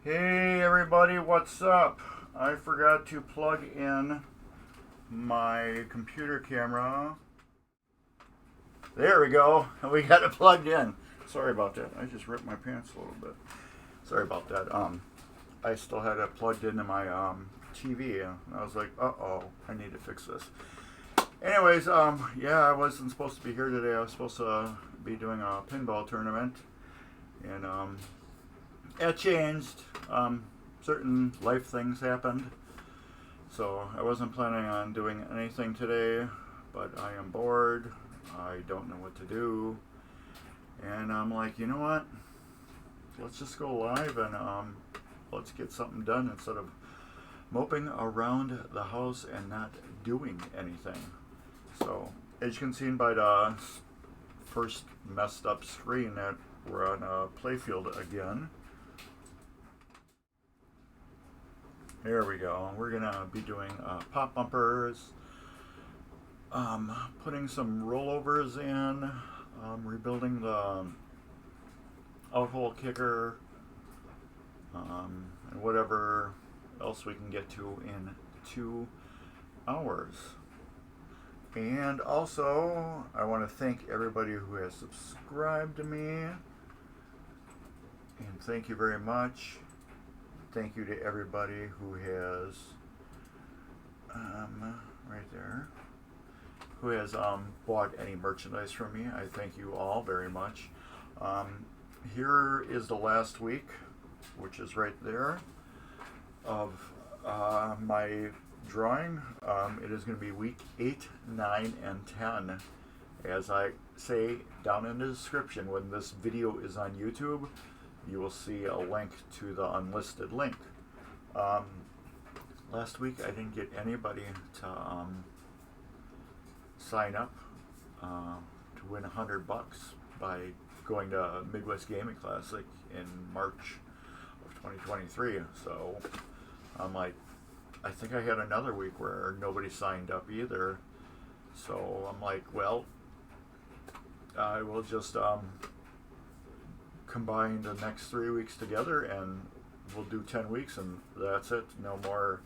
Hey everybody, what's up? I forgot to plug in my computer camera. There we go. We got it plugged in. Sorry about that. I just ripped my pants a little bit. Sorry about that. I still had it plugged into my TV, and I was like, uh-oh, I need to fix this. Anyways, yeah, I wasn't supposed to be here today. I was supposed to be doing a pinball tournament, and it changed. Certain life things happened, so I wasn't planning on doing anything today, but I am bored. I don't know what to do, and I'm like, you know what? Let's just go live and let's get something done instead of moping around the house and not doing anything. So, as you can see by the first messed up screen, that we're on Playfield again. There we go. We're gonna be doing pop bumpers, putting some rollovers in, rebuilding the out-hole kicker, and whatever else we can get to in 2 hours. And also, I want to thank everybody who has subscribed to me, and thank you very much. Thank you to everybody who has, right there, who has bought any merchandise from me. I thank you all very much. Here is the last week, which is right there, of my drawing. It is going to be week 8, 9, and 10. As I say down in the description, when this video is on YouTube, you will see a link to the unlisted link. Last week I didn't get anybody to sign up to win $100 by going to Midwest Gaming Classic in March of 2023. So I'm like, I think I had another week where nobody signed up either. So I'm like, well, I will just combine the next 3 weeks together and we'll do 10 weeks and that's it. No more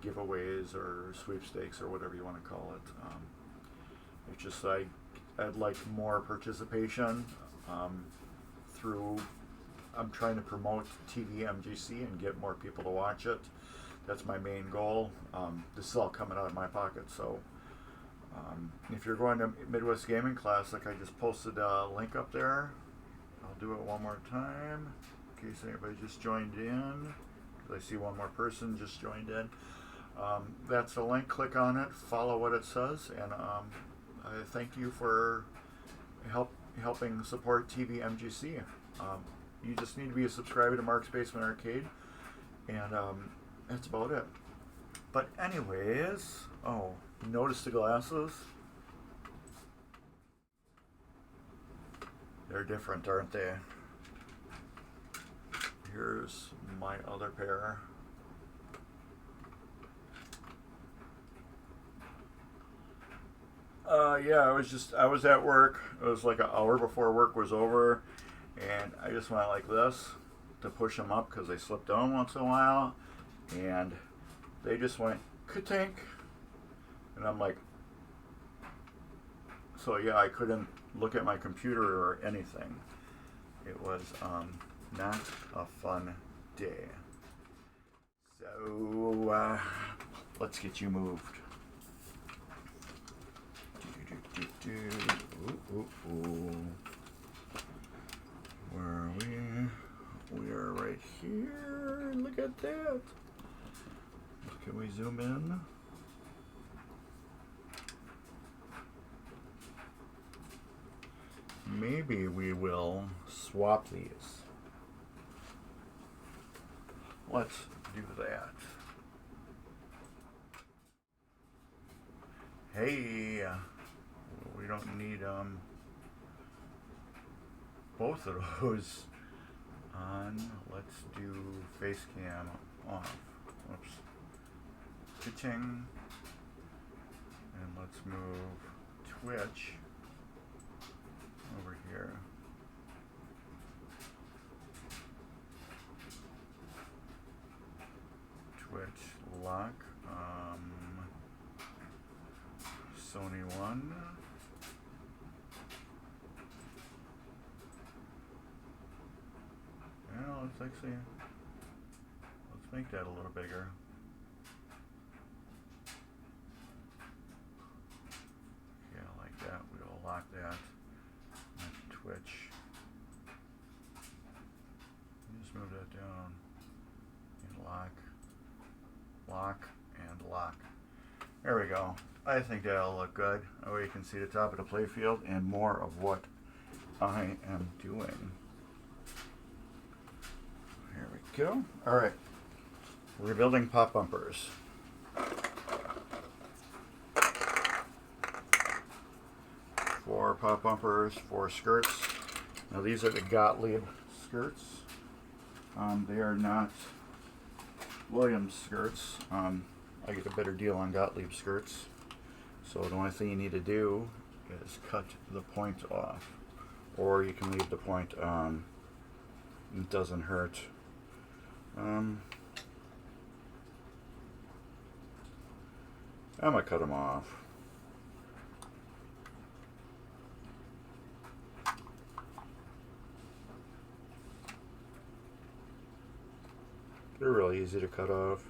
giveaways or sweepstakes or whatever you want to call it. It's just I'd like more participation through. I'm trying to promote tvMGC and get more people to watch it. That's my main goal. This is all coming out of my pocket, so if you're going to Midwest Gaming Classic, I just posted a link up there. I'll do it one more time in case anybody just joined in, because I see one more person just joined in. That's the link. Click on it, follow what it says, and I thank you for helping support tvMGC. You just need to be a subscriber to Mark's Basement Arcade, and that's about it. But anyways, oh, notice the glasses? They're different, aren't they? Here's my other pair. Yeah, I was at work. It was like an hour before work was over, and I just went like this to push them up because they slip down once in a while, and they just went ka-tink, and I'm like, so yeah, I couldn't look at my computer or anything. It was not a fun day. So let's get you moved. Where are we? We are right here. Look at that. Can we zoom in? Maybe we will swap these. Let's do that. Hey, we don't need both of those on. Let's do face cam off. Whoops. Ka-ching. And let's move Twitch over here. Sony one. Yeah, let's make that a little bigger. Yeah, like that. We'll lock that. And twitch. Just move that down. And lock. Lock and lock. There we go. I think that'll look good. That way you can see the top of the playfield and more of what I am doing. Here we go. Alright. We're building pop bumpers. 4 pop bumpers, 4 skirts. Now these are the Gottlieb skirts. They are not Williams skirts. I get a better deal on Gottlieb skirts. So the only thing you need to do is cut the point off. Or you can leave the point on. It doesn't hurt. I'm gonna cut them off. They're really easy to cut off.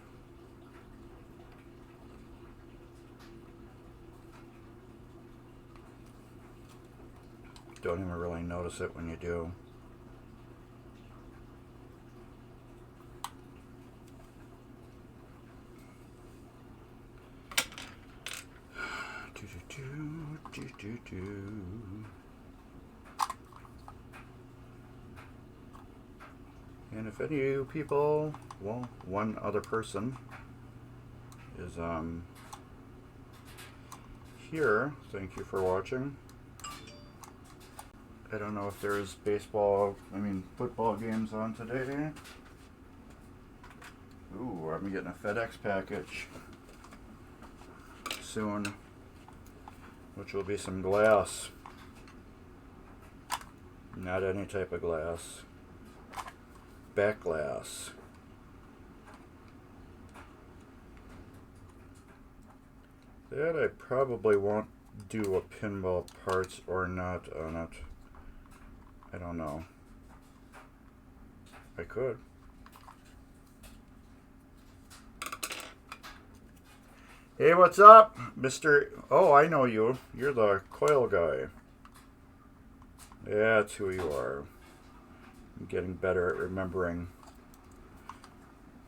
Don't even really notice it when you do. And if any of you people, well, one other person is here, thank you for watching. I don't know if there's football games on today. Ooh, I'm getting a FedEx package soon, which will be some glass. Not any type of glass. Back glass. That I probably won't do a pinball parts or not on it. I don't know. I could. Hey, what's up, Mr. Oh, I know you. You're the coil guy. Yeah, that's who you are. I'm getting better at remembering.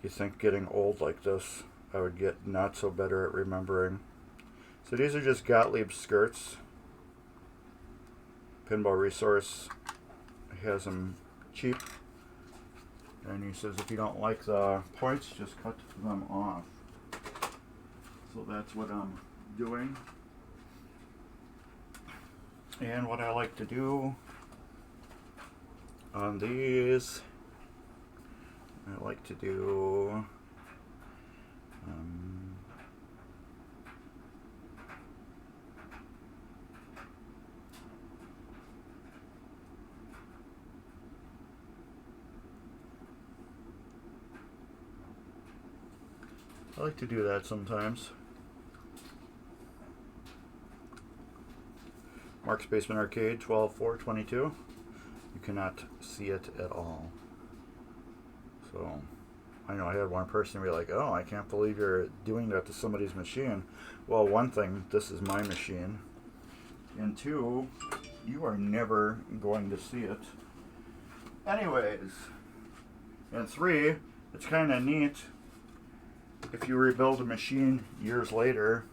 You think getting old like this, I would get not so better at remembering. So these are just Gottlieb skirts. Pinball Resource has them cheap. And he says if you don't like the points, just cut them off. So that's what I'm doing. And what I like to do on these, I like to do that sometimes. Mark's Basement Arcade, 12/4/22. You cannot see it at all. So, I know I had one person be like, oh, I can't believe you're doing that to somebody's machine. Well, one thing, this is my machine. And 2, you are never going to see it. Anyways. And 3, it's kind of neat if you rebuild a machine years later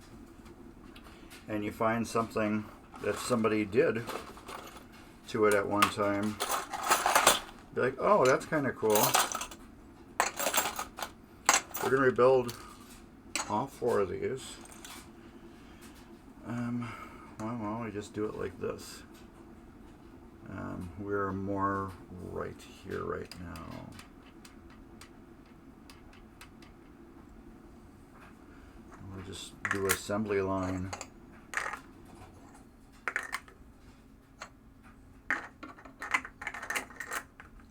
and you find something that somebody did to it at one time. Be like, oh, that's kind of cool. We're going to rebuild all 4 of these. Well, we just do it like this. We're more right here right now. We'll just do assembly line.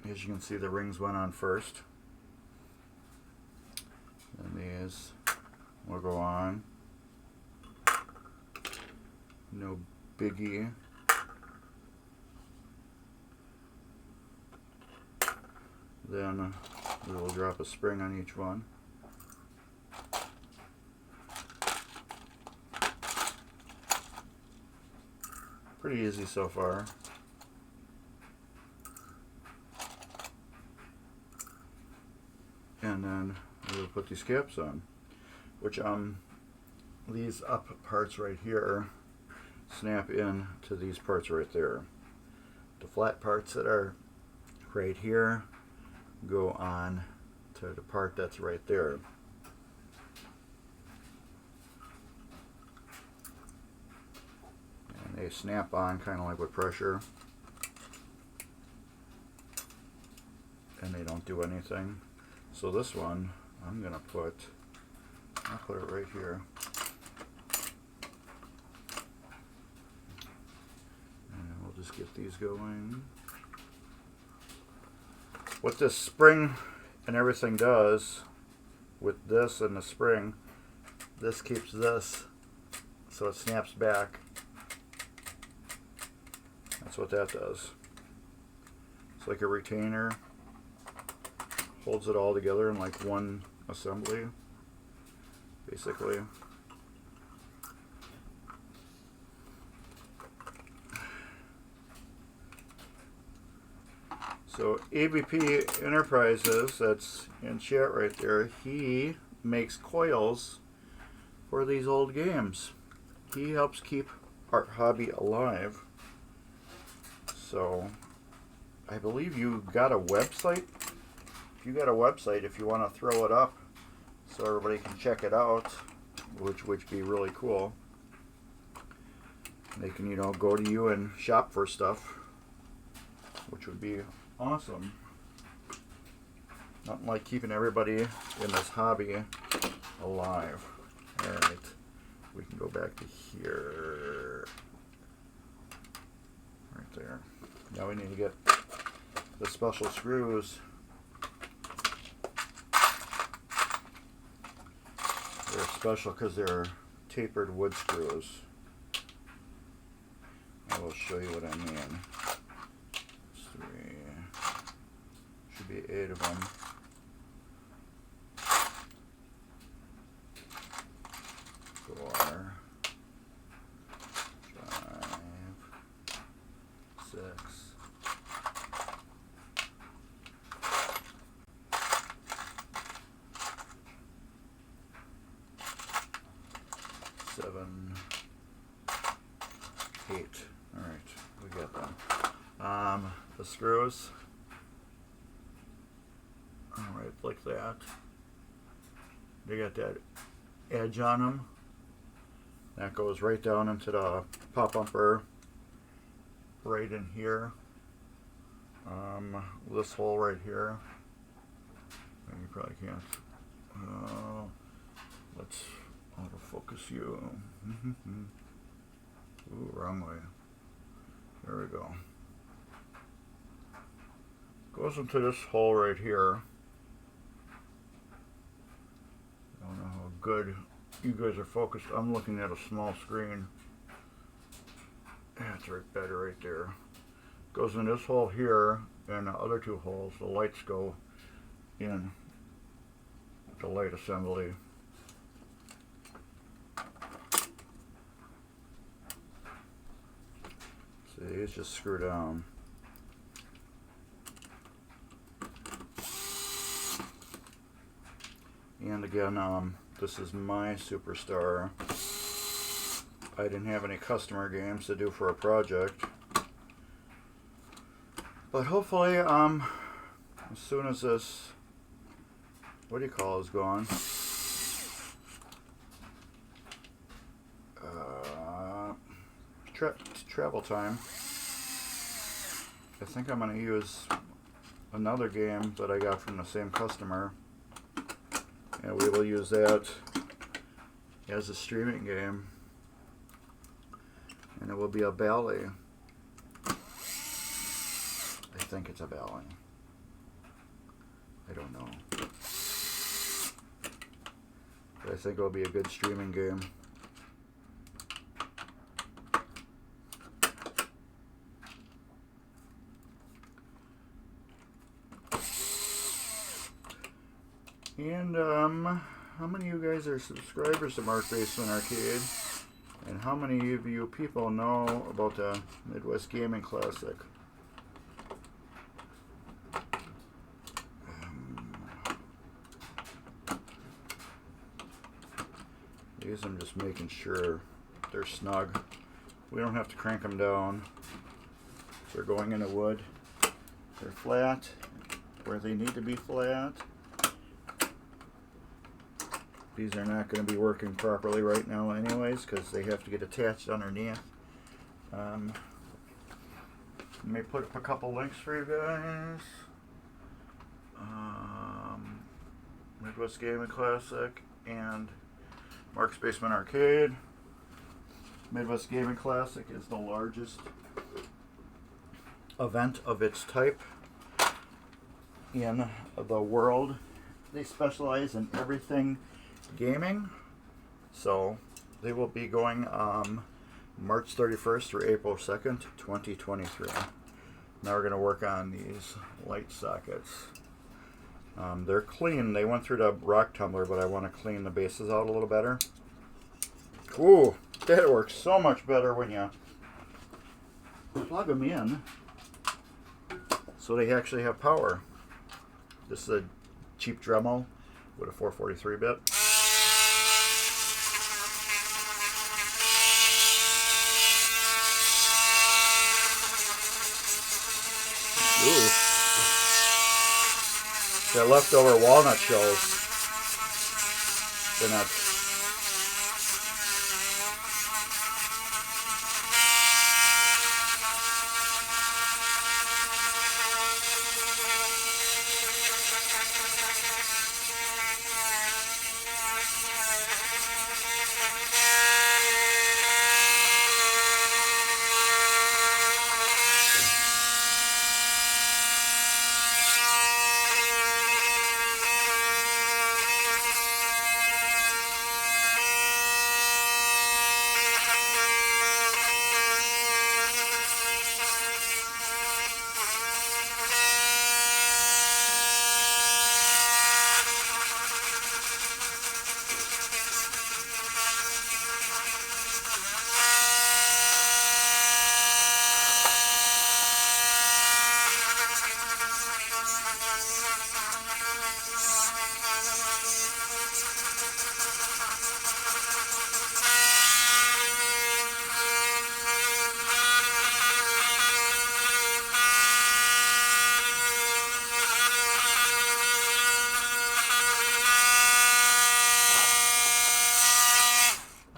As you can see, the rings went on first. And these will go on. biggie. Then we will drop a spring on each one. Pretty easy so far. And then we'll put these caps on, which these up parts right here snap in to these parts right there. The flat parts that are right here go on to the part that's right there. And they snap on kind of like with pressure. And they don't do anything. So this one, I'll put it right here. And we'll just get these going. What this spring and everything does with this and the spring, this keeps this so it snaps back. That's what that does. It's like a retainer. Holds it all together in like one assembly, basically. So ABP Enterprises, that's in chat right there, he makes coils for these old games. He helps keep our hobby alive. So I believe you got a website. If you got a website, if you want to throw it up so everybody can check it out, which would be really cool. They can, go to you and shop for stuff, which would be awesome. Nothing like keeping everybody in this hobby alive. Alright, we can go back to here. Right there. Now we need to get the special screws. They're special because they're tapered wood screws. I will show you what I mean. 3. Should be 8 of them. 4, 5, 6. 7, 8. All right, we got them. The screws. All right, like that. They got that edge on them. That goes right down into the pop bumper, right in here. This hole right here. You probably can't. Let's autofocus you. Ooh, wrong way. There we go. Goes into this hole right here. I don't know how good you guys are focused. I'm looking at a small screen. That's right, better right there. Goes in this hole here, and the other 2 holes, the lights go in the light assembly. See, these just screw down. And again, this is my Superstar. I didn't have any customer games to do for a project. But hopefully, as soon as this, what do you call it, is gone, travel time, I think I'm going to use another game that I got from the same customer, and we will use that as a streaming game, and it will be a ballet. I think it's a ballet. I don't know. But I think it'll be a good streaming game. And how many of you guys are subscribers to Mark Basement Arcade? And how many of you people know about the Midwest Gaming Classic? These I'm just making sure they're snug. We don't have to crank them down. They're going into wood. They're flat where they need to be flat. These are not going to be working properly right now anyways because they have to get attached underneath. Let me put up a couple links for you guys. Midwest Gaming Classic and Mark's Basement Arcade. Midwest Gaming Classic is the largest event of its type in the world. They specialize in everything gaming, so they will be going March 31st through April 2nd, 2023. Now we're going to work on these light sockets. They're clean. They went through the rock tumbler, but I want to clean the bases out a little better. Ooh, that works so much better when you plug them in so they actually have power. This is a cheap Dremel with a 443 bit. Ooh. Got leftover walnut shells. They're not.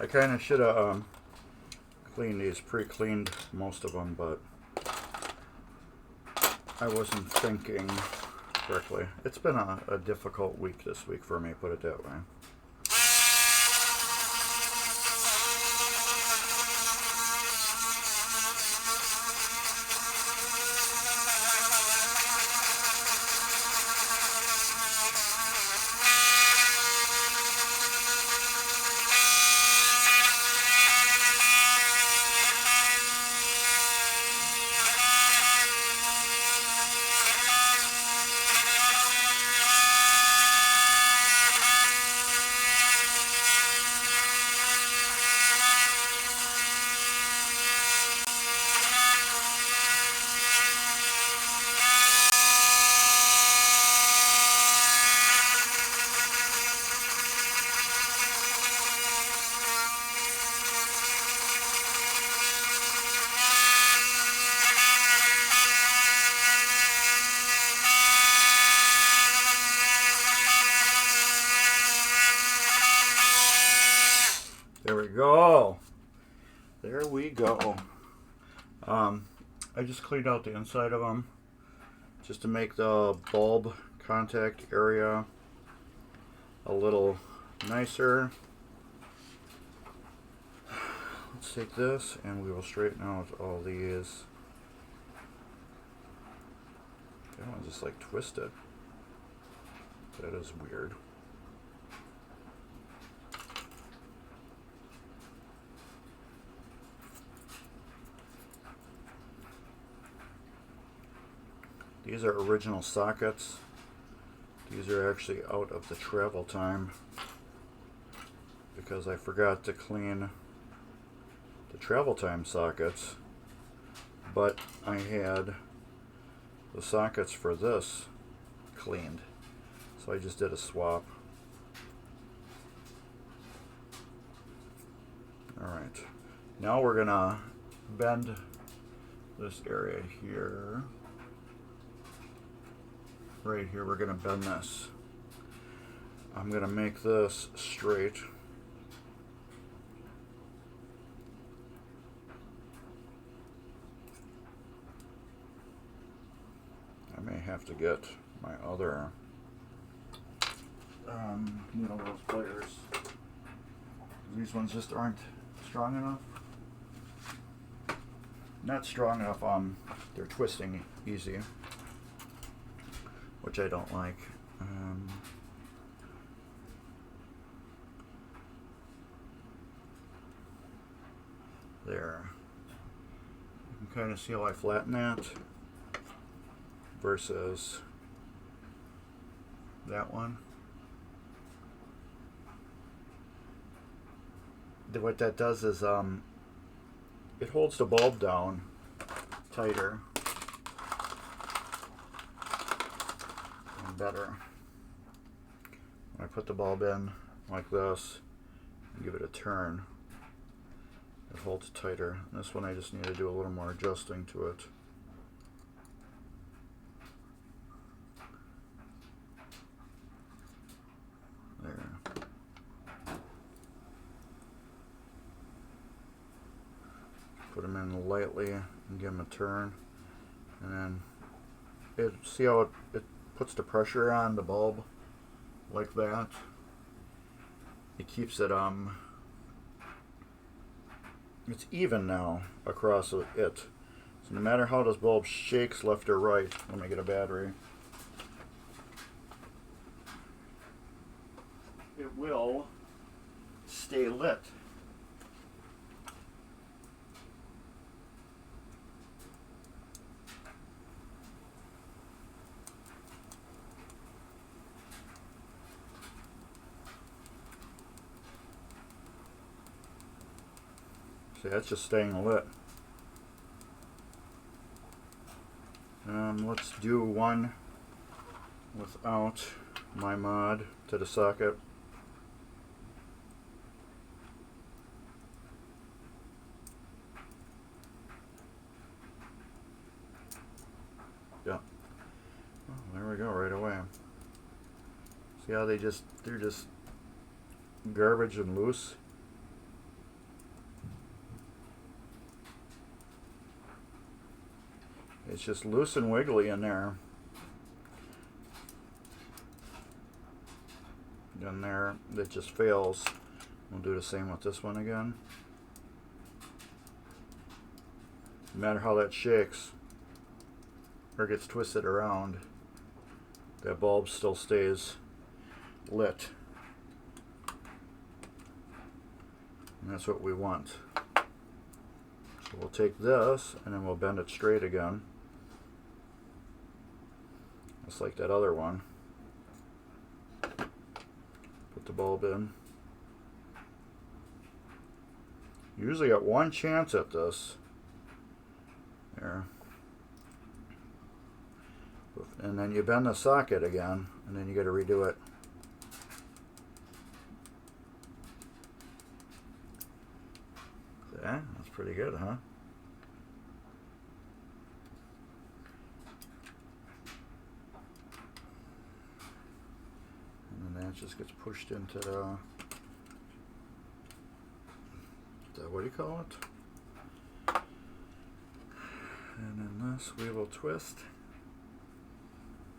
I kind of should have cleaned these, pre-cleaned most of them, but I wasn't thinking correctly. It's been a difficult week this week for me, put it that way. There we go. There we go. I just cleaned out the inside of them just to make the bulb contact area a little nicer. Let's take this and we will straighten out all these. That one's just like twisted. That is weird. These are original sockets. These are actually out of the travel time because I forgot to clean the travel time sockets, but I had the sockets for this cleaned, so I just did a swap. Alright, now we're gonna bend this area here. Right here, we're gonna bend this. I'm gonna make this straight. I may have to get my other needle nose pliers. These ones just aren't strong enough. Not strong enough, they're twisting easy, which I don't like. There. You can kind of see how I flatten that versus that one. What that does is it holds the bulb down tighter and better. When I put the bulb in like this and give it a turn, it holds tighter. This one I just need to do a little more adjusting to it. There. Put them in lightly and give them a turn, and then see how it puts the pressure on the bulb like that. It keeps it it's even now across it. So no matter how this bulb shakes left or right, let me get a battery, it will stay lit. See, that's just staying lit. Let's do one without my mod to the socket. Yeah. Oh, there we go, right away. See how they're just garbage and loose? It's just loose and wiggly in there. And there, it just fails. We'll do the same with this one again. No matter how that shakes or gets twisted around, that bulb still stays lit. And that's what we want. So we'll take this and then we'll bend it straight again. Just like that other one. Put the bulb in. Usually got one chance at this. There. And then you bend the socket again, and then you got to redo it. Yeah, that's pretty good, huh? And then that just gets pushed into the what do you call it? And then this we will twist.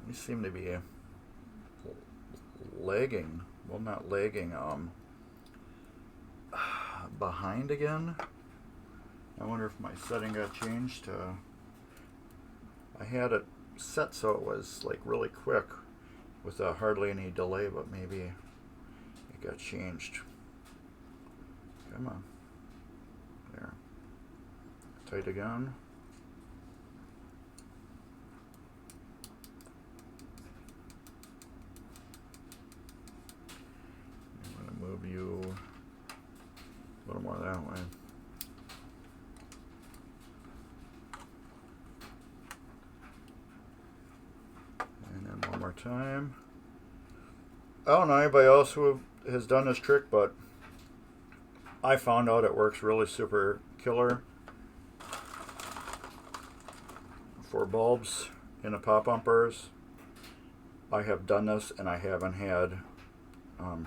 These seem to be lagging. Well, not lagging. Behind again. I wonder if my setting got changed to. I had it set so it was like really quick with hardly any delay, but maybe it got changed. Come on. There. Tight again. way. And then one more time. I don't know anybody else who has done this trick, but I found out it works really super killer for bulbs in the pop bumpers. I have done this and I haven't had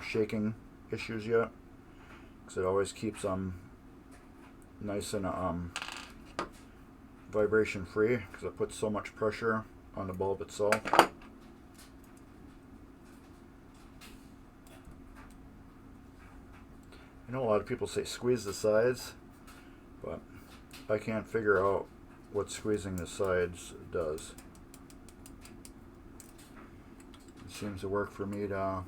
shaking issues yet, because it always keeps them nice and vibration free, because it puts so much pressure on the bulb itself. I know a lot of people say squeeze the sides, but I can't figure out what squeezing the sides does. It seems to work for me to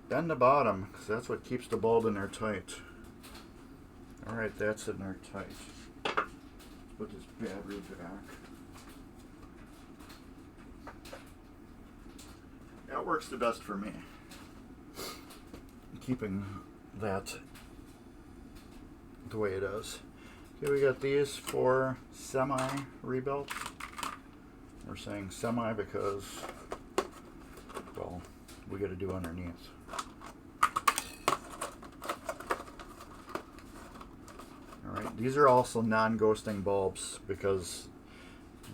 bend the bottom, because that's what keeps the bulb in there tight. Alright, that's in there tight. Let's put this battery back. That works the best for me. Keeping that the way it is. Okay, we got these for semi rebuilt. We're saying semi because, well, we got to do underneath. Alright, these are also non-ghosting bulbs because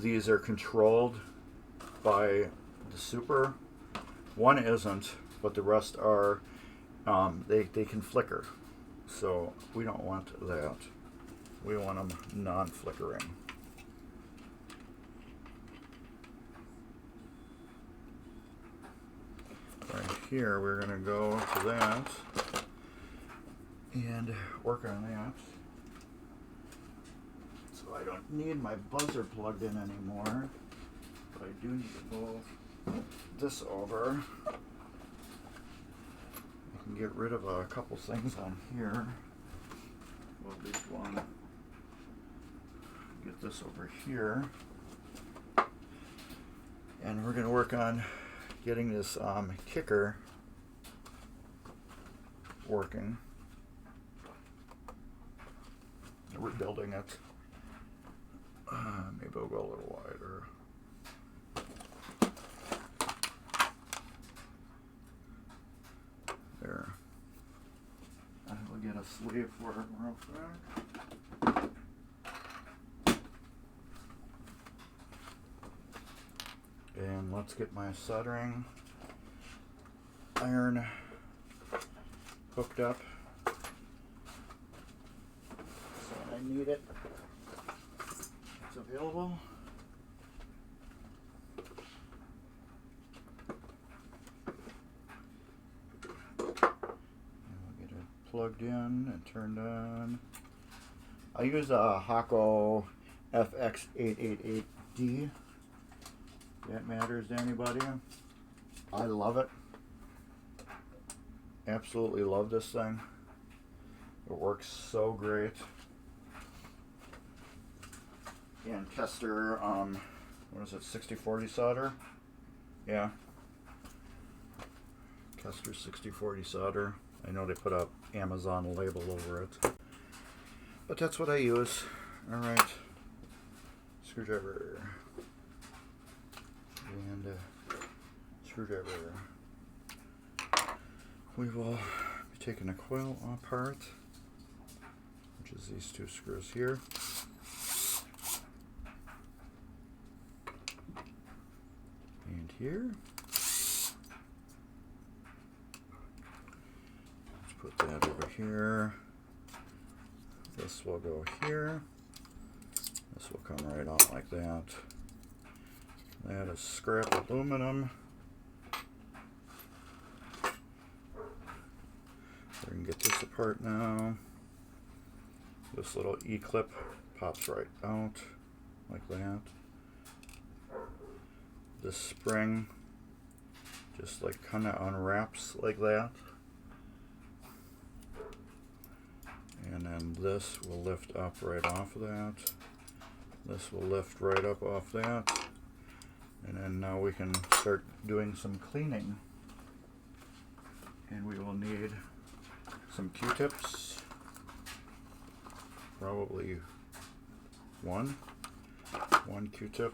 these are controlled by the super. One isn't, but the rest are. They can flicker, so we don't want that. We want them non-flickering. Right here, we're going to go to that and work on that. So I don't need my buzzer plugged in anymore, but I do need to move this over. Get rid of a couple things on here. Well, at least one. Get this over here. And we're going to work on getting this kicker working. We're building it. Maybe I'll go a little wider. There. I will get a sleeve for it real quick. And let's get my soldering iron hooked up. So I need it. It's available. Plugged in and turned on. I use a Hakko FX888D. That matters to anybody. I love it. Absolutely love this thing. It works so great. And Kester, what is it, 6040 solder? Yeah. Kester 6040 solder. I know they put a Amazon label over it, but that's what I use. Alright, screwdriver and screwdriver. We will be taking the coil apart, which is these two screws here. And here. Put that over here. This will go here. This will come right out like that. That is scrap aluminum. We can get this apart now. This little E-clip pops right out like that. This spring just like kind of unwraps like that. And then this will lift up right off of that. This will lift right up off that. And then now we can start doing some cleaning. And we will need some Q-tips. probably one Q-tip.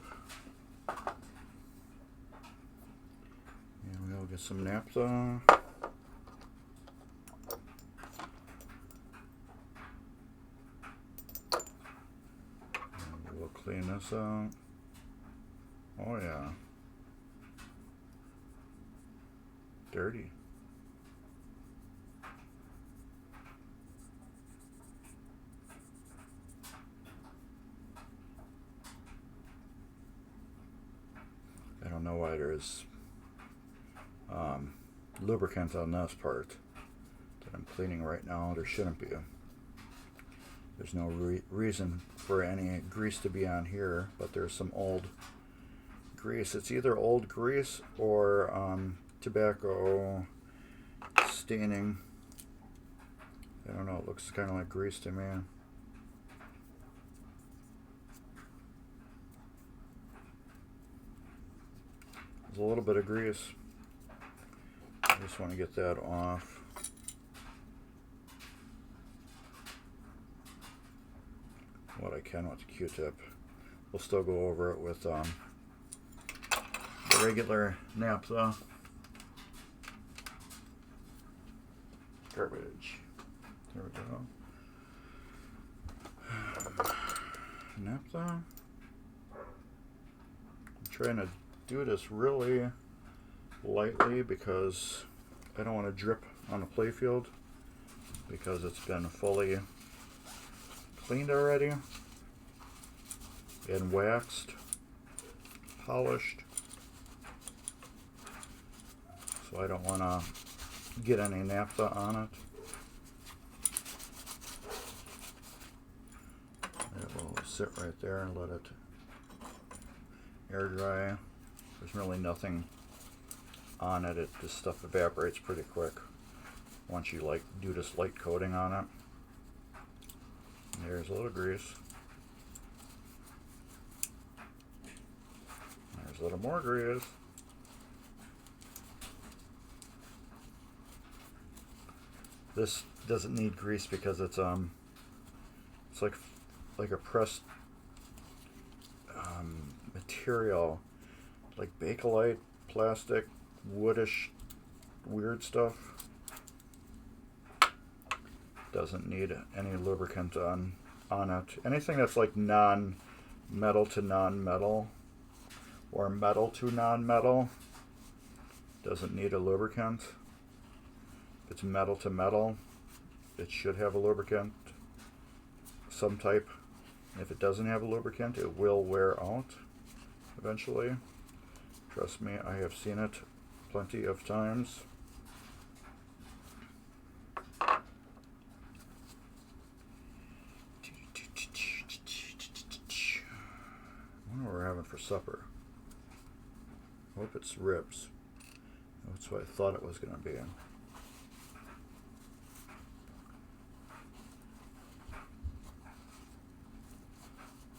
And we'll get some naphtha. And we'll clean this out. Oh yeah. Dirty. I don't know why there's lubricant on this part that I'm cleaning right now. There shouldn't be. There's no reason for any grease to be on here, but there's some old grease. It's either old grease or tobacco staining. I don't know, it looks kind of like grease to me. There's a little bit of grease. I just want to get that off. What I can with the Q-tip. We'll still go over it with the regular naphtha. Garbage. There we go. Naphtha. I'm trying to do this really lightly because I don't want to drip on the playfield because it's been fully cleaned already and waxed, polished, so I don't want to get any naphtha on it. It will sit right there and let it air dry. There's really nothing on it. This stuff evaporates pretty quick once you do this light coating on it. There's a little grease. There's a little more grease. This doesn't need grease because it's like a pressed material, like Bakelite, plastic, woodish, weird stuff. Doesn't need any lubricant on it. Anything that's like non-metal to non-metal or metal to non-metal doesn't need a lubricant. If it's metal to metal, it should have a lubricant, some type. If it doesn't have a lubricant, it will wear out eventually. Trust me, I have seen it plenty of times. I wonder what we're having for supper. I hope it's ribs. That's what I thought it was going to be.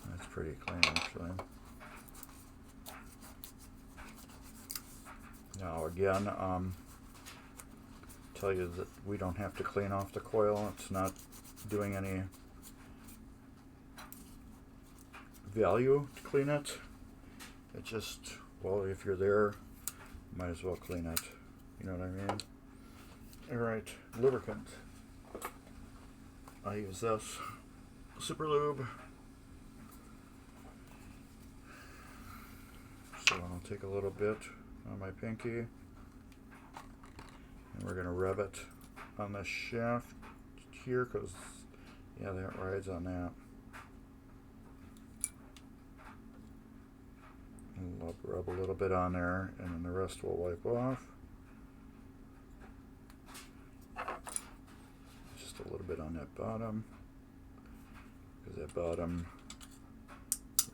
That's pretty clean, actually. Now again, tell you that we don't have to clean off the coil. It's not doing any value to clean it. It just, well, if you're there, might as well clean it. You know what I mean? Alright, lubricant. I use this Super Lube. So I'll take a little bit on my pinky, and we're going to rub it on the shaft here because, yeah, that rides on that. And I'll rub a little bit on there, and then the rest we'll wipe off. Just a little bit on that bottom, because that bottom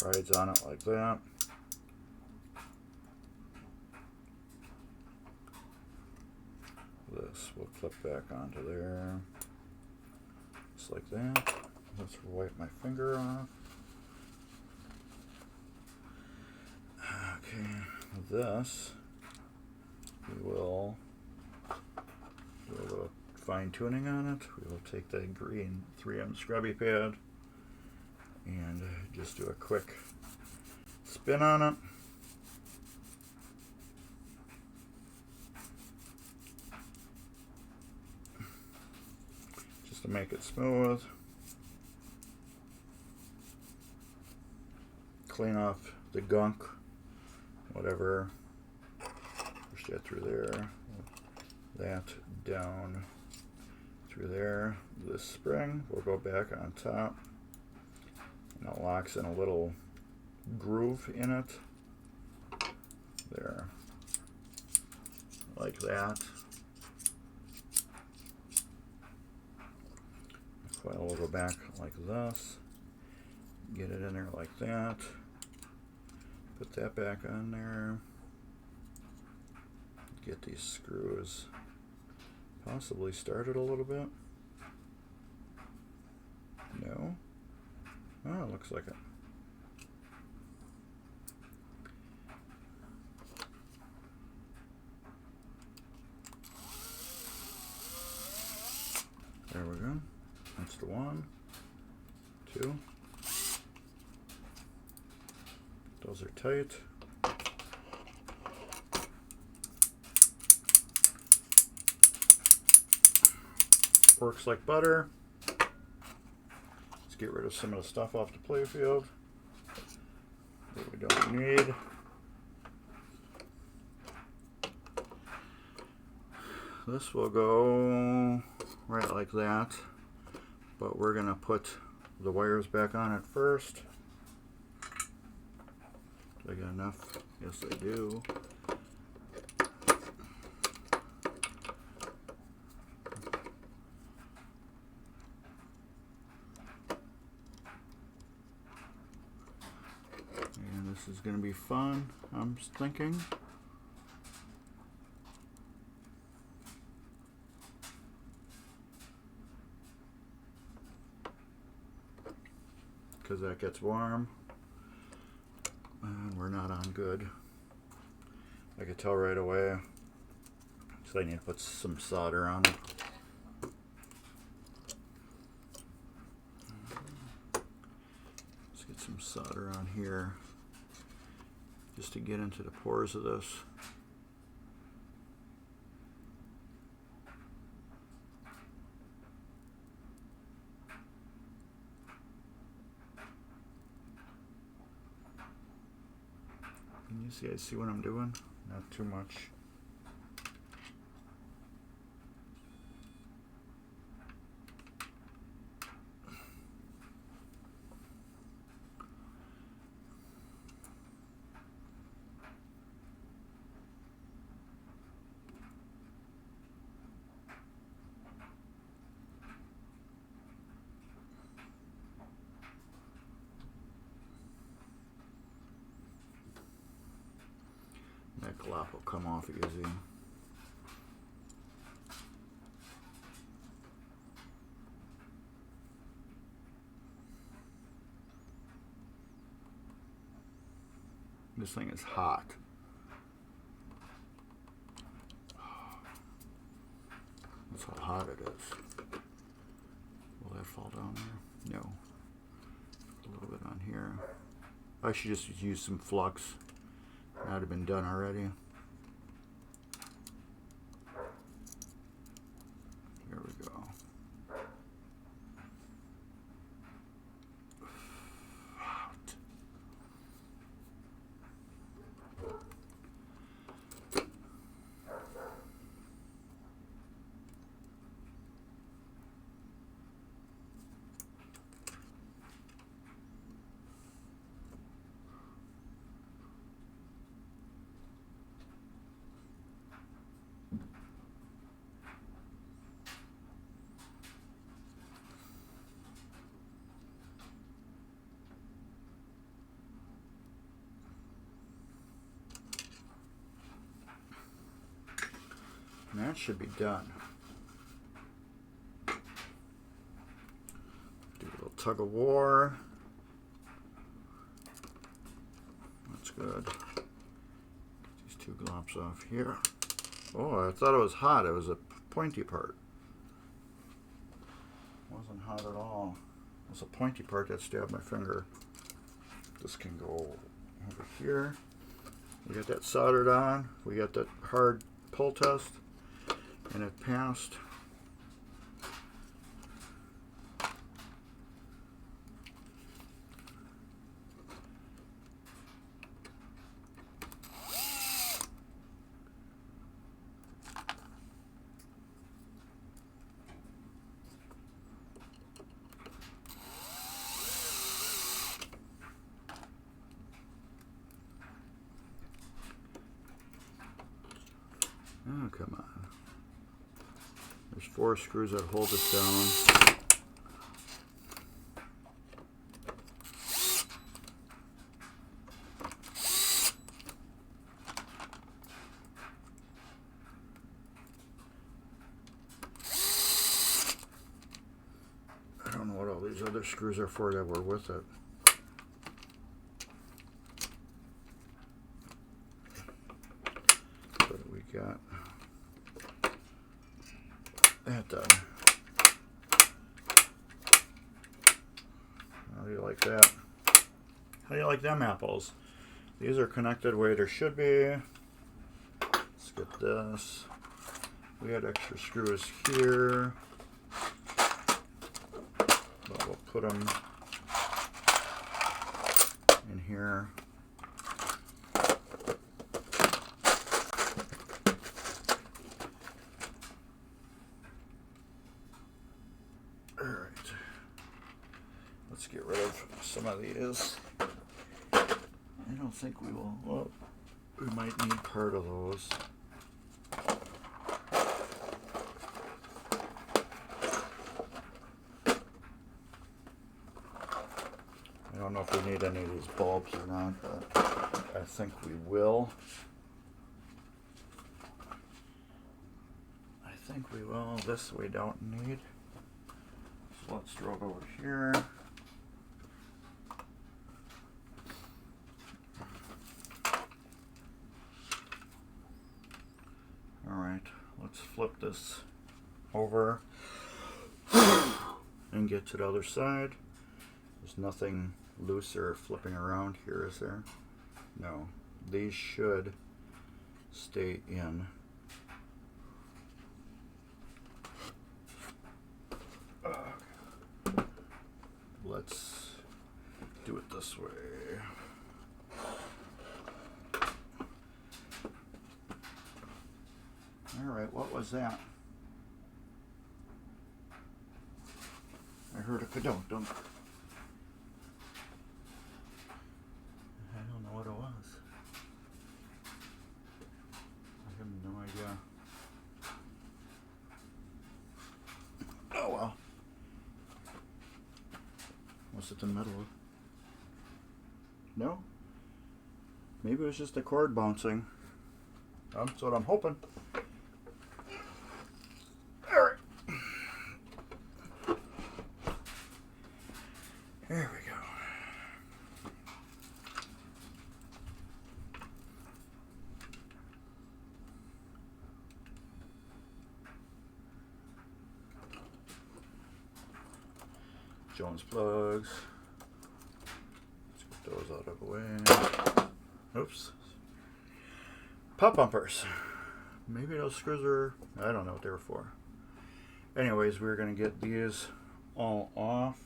rides on it like that. This will clip back onto there, just like that. Let's wipe my finger off. Okay, this we will do a little fine tuning on it. We will take that green 3M scrubby pad and just do a quick spin on it. Just to make it smooth. Clean off the gunk, whatever. Push that through there, that down through there. This spring will go back on top, and it locks in a little groove in it. There, like that. Coil will go back like this. Get it in there like that. Put that back on there. Get these screws possibly started a little bit. No? Oh, it looks like it. There we go. That's the 1, 2. Those are tight. Works like butter. Let's get rid of some of the stuff off the Playfield that we don't need. This will go right like that, but we're gonna put the wires back on it first. Do I got enough? Yes, I do. And this is going to be fun, I'm thinking. Because that gets warm. And we're not on good. I could tell right away. So I need to put some solder on it. Let's get some solder on here just to get into the pores of this. Can you guys see what I'm doing? Not too much. That glop will come off easy. This thing is hot. That's how hot it is. Will that fall down there? No. A little bit on here. I should just use some flux. That would have been done already. Here we go. And that should be done. Do a little tug of war. That's good. Get these two glops off here. Oh, I thought it was hot. It was a pointy part. It wasn't hot at all. There's a pointy part that stabbed my finger. This can go over here. We got that soldered on. We got that hard pull test, and it passed. Oh, come on. There's 4 screws that hold this down. I don't know what all these other screws are for that were with it. But we got that done. How do you like that? How do you like them apples? These are connected where there should be. Let's get this. We had extra screws here. But we'll put them in here. Let's get rid of some of these. I don't think we will. Well, we might need part of those. I don't know if we need any of these bulbs or not, but I think we will. I think we will. This we don't need. So let's throw it over here. Alright, let's flip this over and get to the other side. There's nothing loose or flipping around here, is there? No. These should stay in. Let's do it this way. Alright, what was that? I heard a ka-dunk. I don't know what it was. I have no idea. Oh well. Was it the middle? No? Maybe it was just the cord bouncing. That's what I'm hoping. Alright. There we go. Jones plugs. Let's get those out of the way. Oops. Pop bumpers. Maybe those screws are, I don't know what they were for. Anyways, we're going to get these all off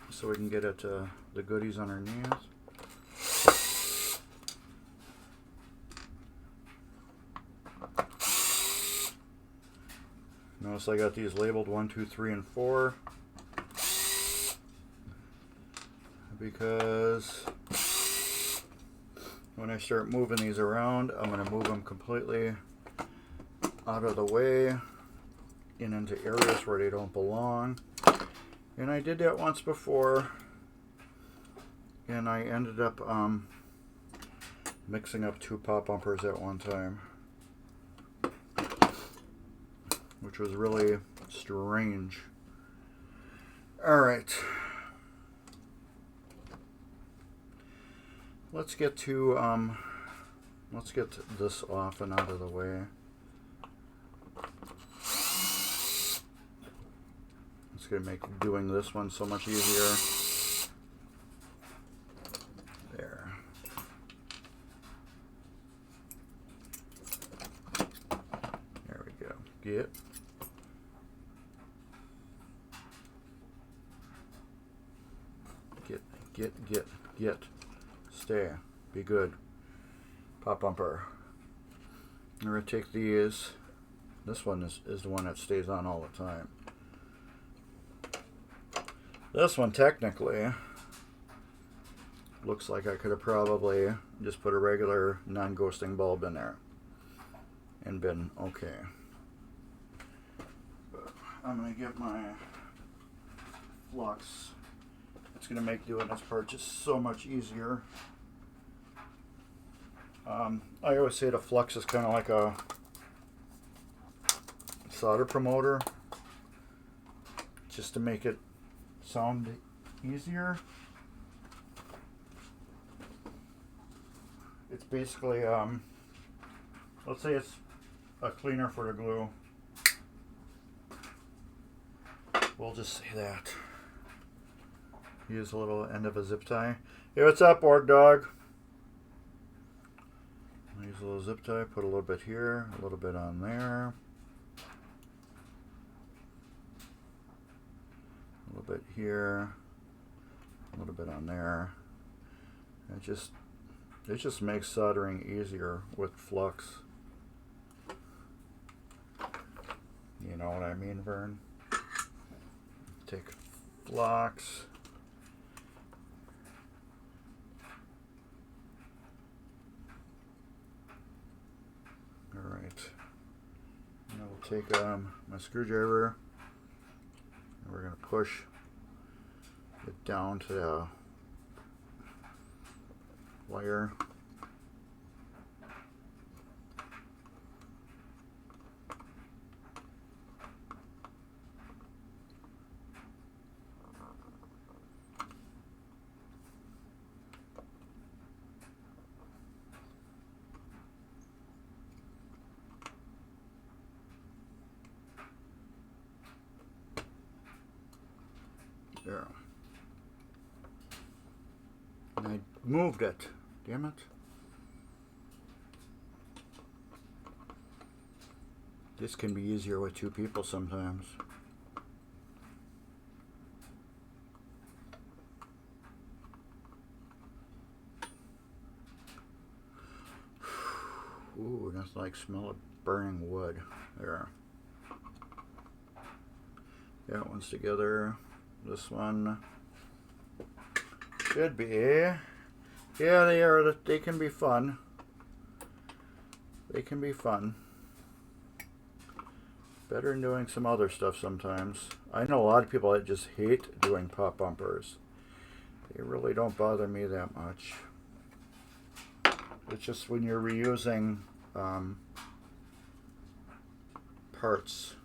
so we can get at the goodies underneath. Notice I got these labeled 1, 2, 3, and 4 because when I start moving these around, I'm going to move them completely out of the way and into areas where they don't belong. And I did that once before, and I ended up mixing up 2 pop bumpers at one time, which was really strange. Alright. Let's get this off and out of the way. Let's It's going to make doing this one so much easier. There. There we go. Get. Get. Stay. Be good. Pop bumper. I'm going to take these. This one is the one that stays on all the time. This one technically looks like I could have probably just put a regular non-ghosting bulb in there and been okay. But I'm going to get my flux. It's going to make doing this part just so much easier. I always say the flux is kind of like a solder promoter, just to make it sound easier. It's basically, let's say it's a cleaner for the glue. We'll just say that. Use a little end of a zip tie. Hey, what's up, org dog? Use a little zip tie, put a little bit here, a little bit on there. A little bit here, a little bit on there. It just makes soldering easier with flux. You know what I mean, Vern? Take flux. All right. And I will take my screwdriver. We're going to push it down to the wire. There. And I moved it. Damn it. This can be easier with two people sometimes. Ooh, that's like smell of burning wood. There. That one's together. This one should be. Yeah, they are. They can be fun. They can be fun. Better than doing some other stuff sometimes. I know a lot of people that just hate doing pop bumpers. They really don't bother me that much. It's just when you're reusing parts.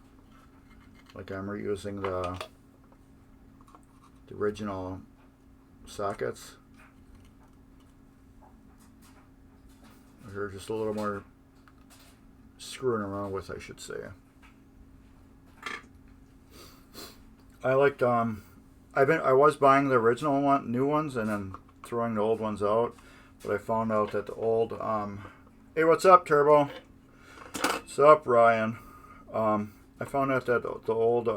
Like I'm reusing the original sockets. They're just a little more screwing around with, I should say. I liked I was buying the original new ones and then throwing the old ones out, but I found out that the old hey, what's up, Turbo? What's up, Ryan? I found out that the old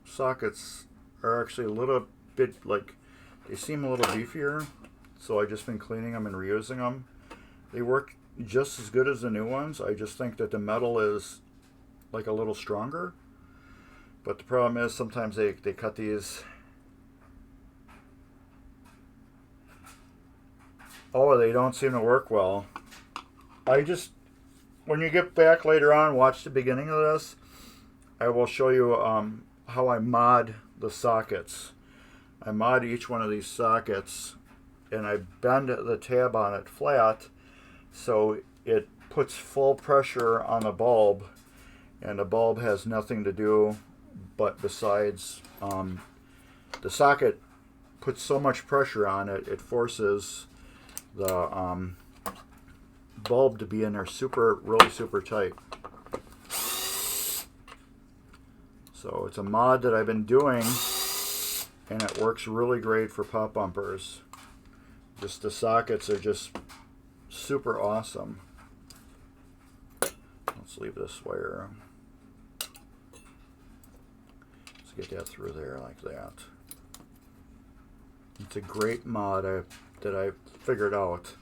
sockets are actually a little bit, like, they seem a little beefier, so I've just been cleaning them and reusing them. They work just as good as the new ones. I just think that the metal is like a little stronger, but the problem is sometimes they cut these. Oh, they don't seem to work well. When you get back later on, watch the beginning of this. I will show you how I mod the sockets. I mod each one of these sockets and I bend the tab on it flat so it puts full pressure on the bulb, and the bulb has nothing to do but besides the socket puts so much pressure on it, it forces the bulb to be in there really super tight. So it's a mod that I've been doing, and it works really great for pop bumpers. Just the sockets are just super awesome. Let's leave this wire. Let's get that through there like that. It's a great mod that I figured out,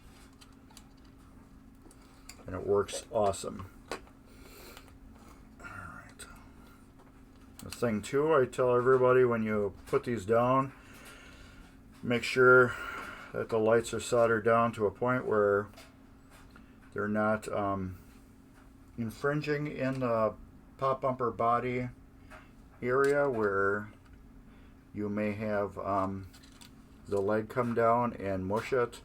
and it works awesome. Alright. The thing too, I tell everybody when you put these down, make sure that the lights are soldered down to a point where they're not infringing in the pop bumper body area where you may have the leg come down and mush it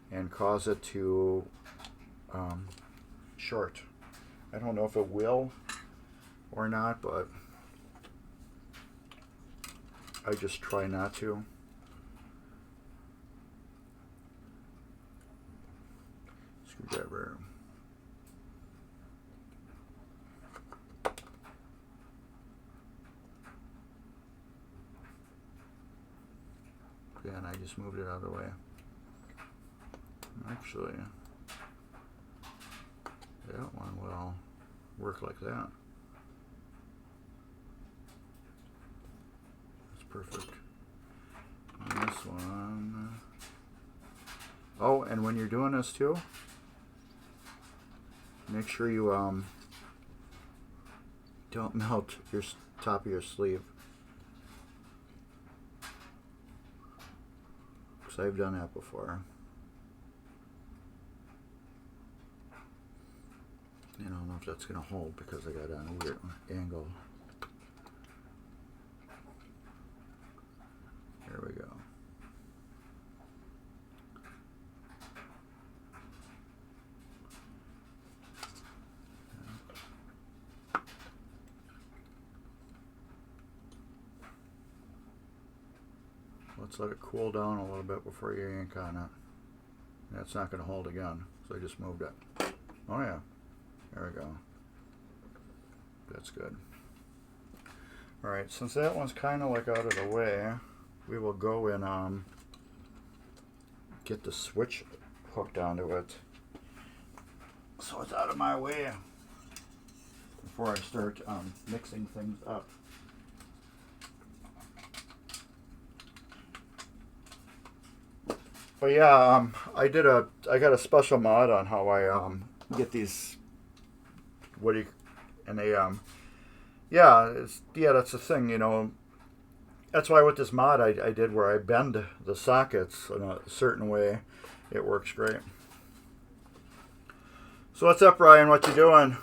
and cause it to short. I don't know if it will or not, but I just try not to. Screwdriver. Yeah, and I just moved it out of the way. Actually, that one will work like that. That's perfect. On this one. Oh, and when you're doing this too, make sure you don't melt your top of your sleeve. Because I've done that before. I don't know if that's going to hold because I got it on a weird angle. There we go. Let's let it cool down a little bit before you yank on it. That's not going to hold again, so I just moved it. Oh yeah, there we go. That's good. Alright, since that one's kind of like out of the way, we will go and get the switch hooked onto it so it's out of my way before I start mixing things up. But yeah, I got a special mod on how I get these. And they that's the thing, you know. That's why with this mod I did where I bend the sockets in a certain way. It works great. So what's up, Ryan? What you doing?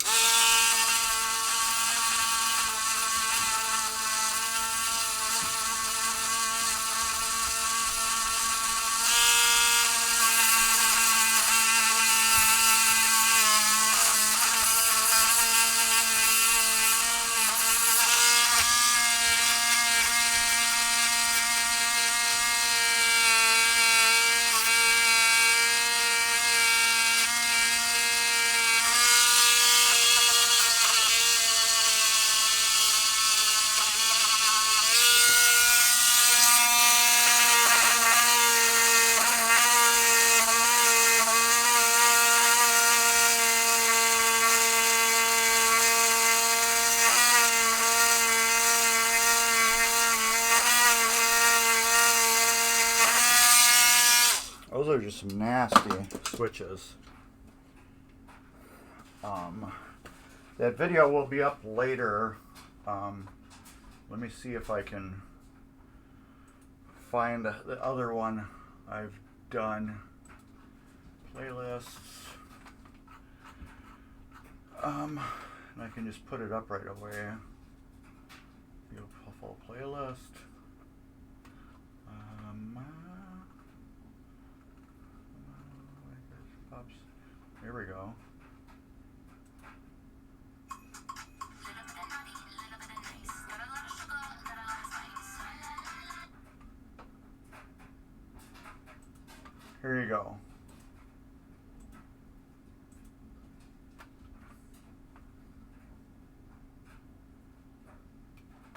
Those are just some nasty switches. That video will be up later. Let me see if I can find the other one I've done. Playlists. And I can just put it up right away. Beautiful playlist. Here we go. Here you go.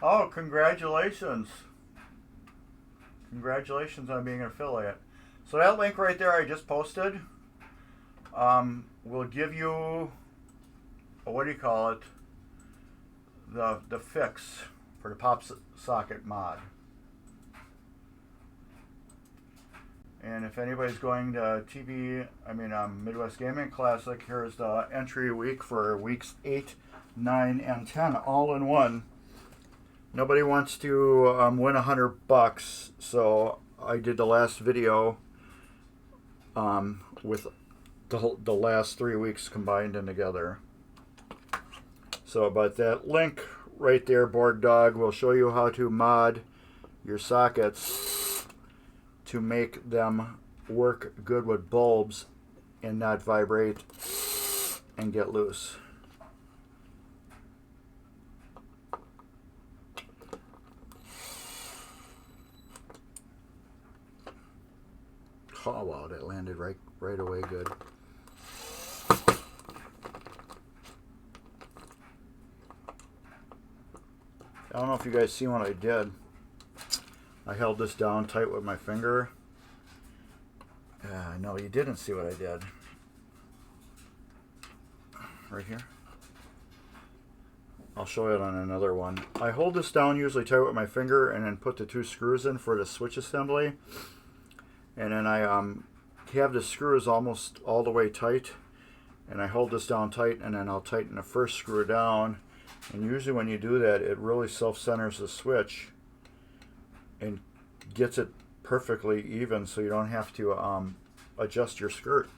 Oh, congratulations. Congratulations on being an affiliate. So that link right there I just posted will give you, what do you call it, the fix for the pop socket mod. And if anybody's going to Midwest Gaming Classic, here's the entry week for weeks 8, 9, and 10, all in one. Nobody wants to win $100, so I did the last video with the last 3 weeks combined in together. So, but that link right there, Board Dog, will show you how to mod your sockets to make them work good with bulbs and not vibrate and get loose. Oh wow, that landed right away good. I don't know if you guys see what I did. I held this down tight with my finger. No, you didn't see what I did. Right here. I'll show it on another one. I hold this down usually tight with my finger and then put the 2 screws in for the switch assembly. And then I have the screws almost all the way tight. And I hold this down tight and then I'll tighten the first screw down. And usually when you do that, it really self-centers the switch and gets it perfectly even so you don't have to adjust your skirt.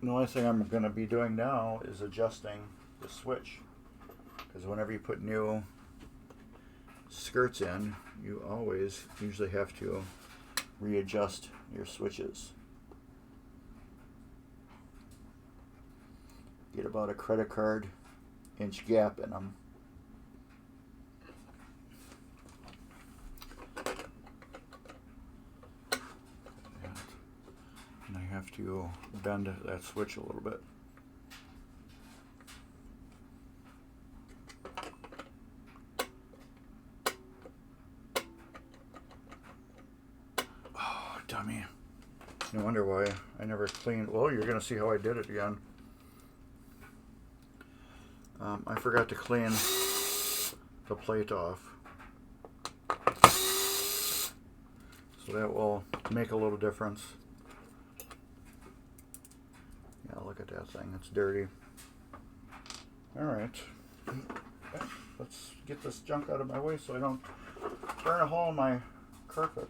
The only thing I'm going to be doing now is adjusting the switch, because whenever you put new skirts in, you always usually have to readjust your switches. Get about a credit card inch gap in them. And I have to bend that switch a little bit. Oh, dummy. No wonder why I never cleaned. Well, you're going to see how I did it again. I forgot to clean the plate off. So that will make a little difference. Yeah, look at that thing. It's dirty. Alright. Let's get this junk out of my way so I don't burn a hole in my carpet.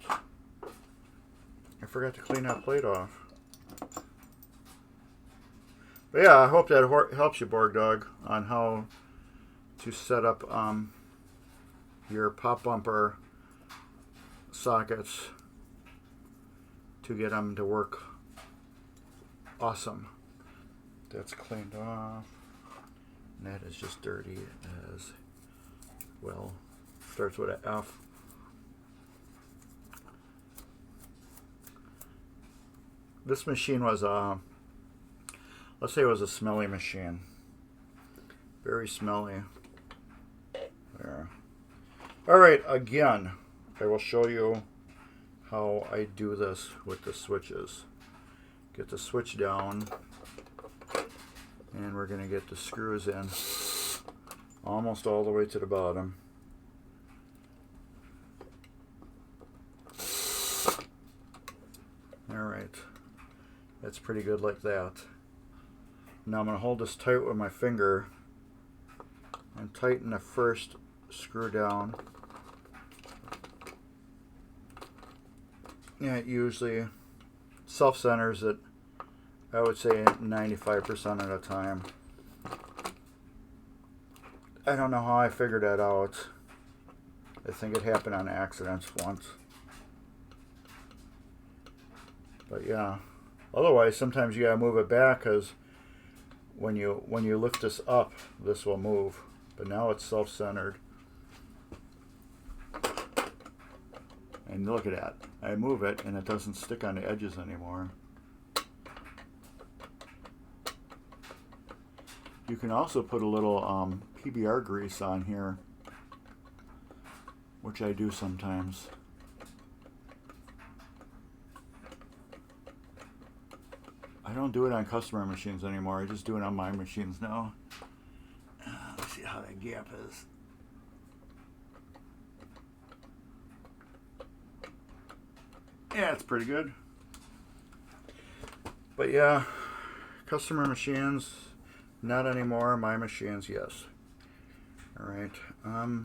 I forgot to clean that plate off. But yeah, I hope that helps you, Borg Dog, on how to set up your pop bumper sockets to get them to work awesome. That's cleaned off. And that is just dirty as well. Starts with an F. This machine was let's say it was a smelly machine. Very smelly. There. Alright, again, I will show you how I do this with the switches. Get the switch down, and we're going to get the screws in almost all the way to the bottom. Alright, that's pretty good like that. Now I'm going to hold this tight with my finger and tighten the first screw down. Yeah, it usually self-centers it, I would say 95% of the time. I don't know how I figured that out. I think it happened on accident once. But yeah, otherwise sometimes you gotta move it back, because when you lift this up, this will move. But now it's self-centered. And look at that. I move it and it doesn't stick on the edges anymore. You can also put a little PBR grease on here, which I do sometimes. I don't do it on customer machines anymore. I just do it on my machines now. Let's see how that gap is. Yeah, it's pretty good. But yeah, customer machines, not anymore. My machines, yes. All right.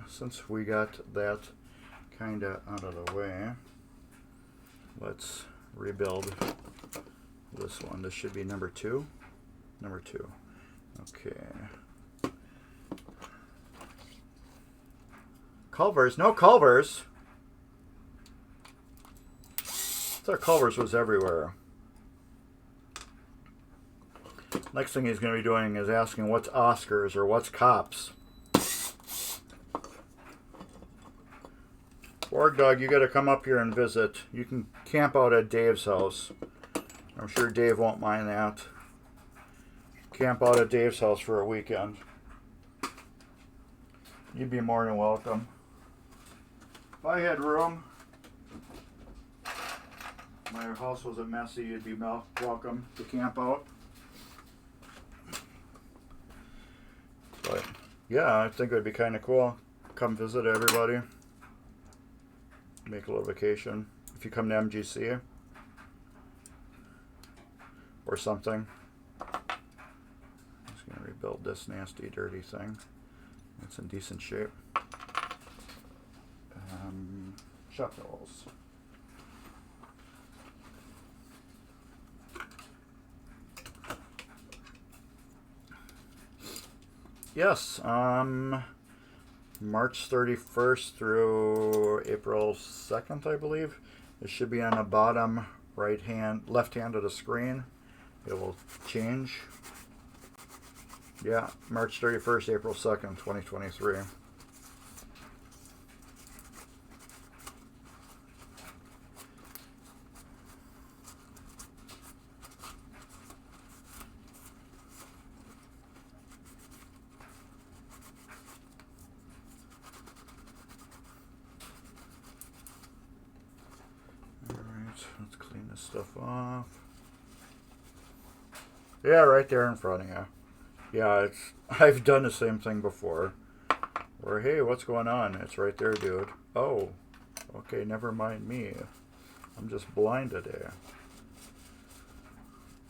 Since we got that kind of out of the way, let's rebuild this one. This should be number 2. Number 2. Okay. Culvers. No Culvers. I thought Culvers was everywhere. Next thing he's going to be doing is asking what's Oscars or what's Cops. Org Dog, you got to come up here and visit. You can camp out at Dave's house. I'm sure Dave won't mind that. Camp out at Dave's house for a weekend. You'd be more than welcome. If I had room, my house wasn't messy, you'd be welcome to camp out. But yeah, I think it would be kind of cool. Come visit everybody. Make a little vacation. If you come to MGC or something. I'm just going to rebuild this nasty, dirty thing. It's in decent shape. Shuttles. Yes, March 31st through April 2nd, I believe. It should be on the bottom left hand of the screen. It will change. Yeah, March 31st, April 2nd, 2023. Let's clean this stuff off. Yeah, right there in front of you. Yeah, I've done the same thing before. Where, hey, what's going on? It's right there, dude. Oh, okay, never mind me. I'm just blind today.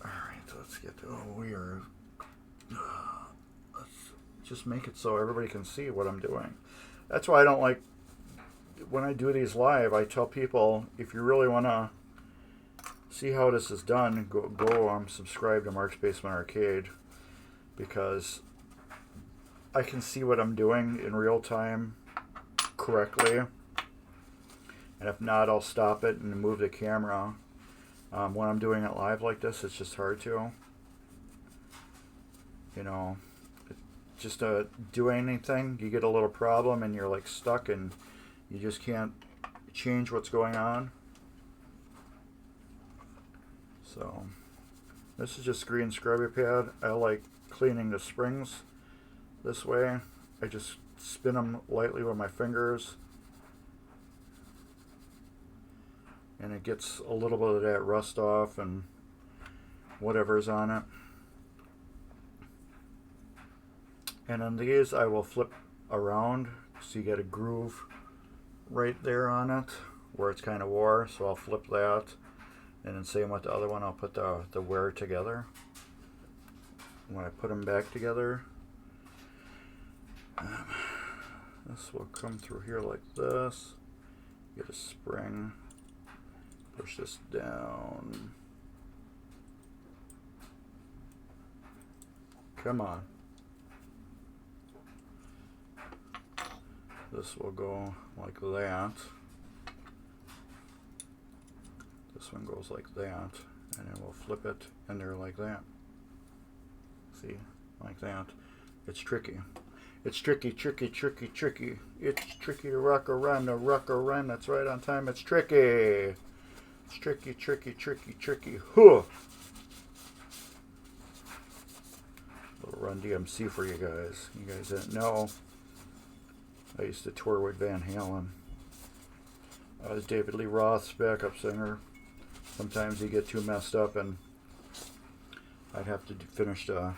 Alright, let's get to let's just make it so everybody can see what I'm doing. That's why I don't like, when I do these live, I tell people, if you really want to see how this is done, go subscribe to Mark's Basement Arcade, because I can see what I'm doing in real time correctly, and if not, I'll stop it and move the camera. When I'm doing it live like this, it's just hard to, just do anything. You get a little problem and you're like stuck and you just can't change what's going on. So this is just green scrubby pad. I like cleaning the springs this way. I just spin them lightly with my fingers, and it gets a little bit of that rust off and whatever's on it. And on these I will flip around so you get a groove right there on it where it's kind of wore, so I'll flip that. And then same with the other one, I'll put the wear together. When I put them back together, this will come through here like this. Get a spring, push this down. Come on. This will go like that. This one goes like that, and then we'll flip it in there like that. See, like that. It's tricky. It's tricky, tricky, tricky, tricky. It's tricky to rock around, that's right on time. It's tricky. It's tricky, tricky, tricky, tricky. Huh. little Run DMC for you guys. You guys didn't know, I used to tour with Van Halen. I was David Lee Roth's backup singer. Sometimes he'd get too messed up and I'd have to finish the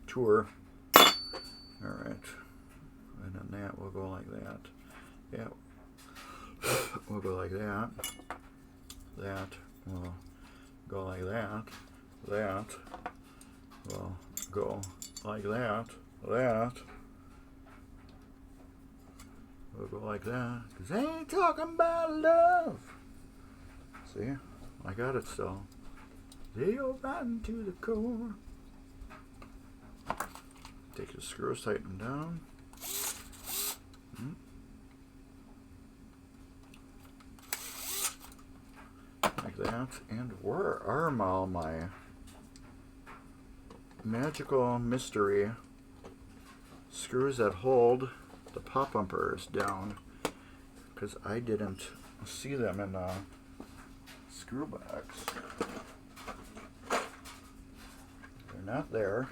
tour. Alright. And then that will go like that. Yeah. We'll go like that. That will go like that. That will go like that. That will go like that. 'Cause I ain't talking about love. See? I got it still. They go rotten to the core. Take the screws, tighten them down. Like that. And where are all my magical mystery screws that hold the pop bumpers down? Because I didn't see them in the screw box. They're not there.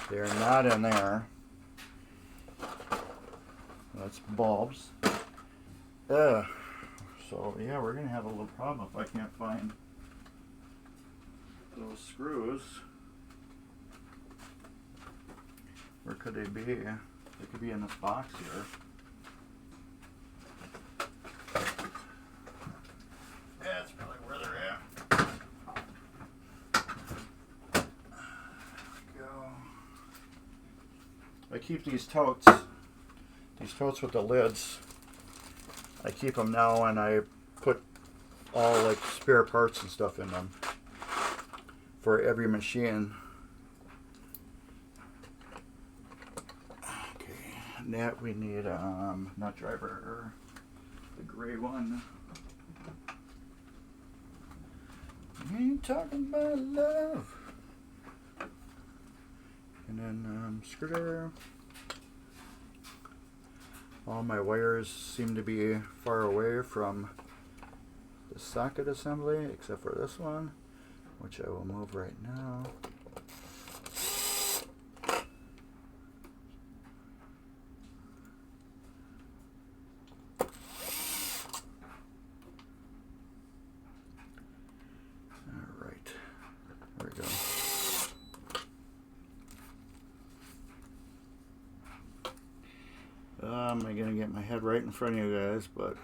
They're not in there. That's bulbs. So yeah, we're gonna have a little problem if I can't find those screws. Where could they be? They could be in this box here. That's probably where they're at. Go. I keep these totes with the lids. I keep them now, and I put all like spare parts and stuff in them for every machine. Okay, and that we need nut driver, the gray one. We ain't talking about love. And then screwdriver. All my wires seem to be far away from the socket assembly, except for this one, which I will move right now. All right, there we go. I'm going to get my head right in front of you guys, but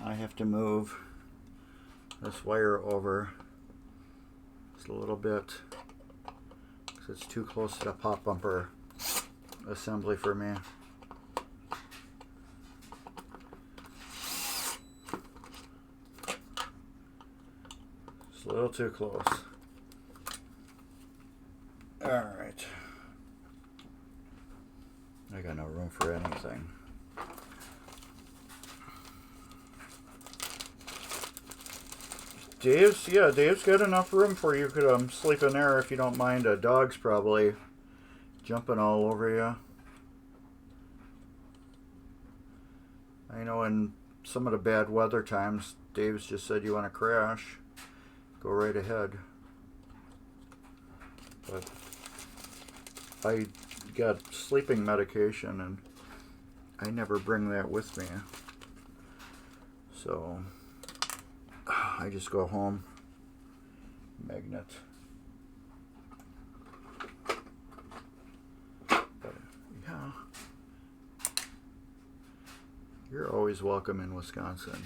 I have to move this wire over just a little bit because it's too close to the pop bumper assembly for me. It's a little too close. All right. I got no room for anything. Dave's got enough room for you. You could sleep in there if you don't mind. Dog's probably jumping all over you. I know in some of the bad weather times, Dave's just said you want to crash. Go right ahead. But I got sleeping medication and I never bring that with me, so I just go home. Magnet. But yeah, you're always welcome in Wisconsin.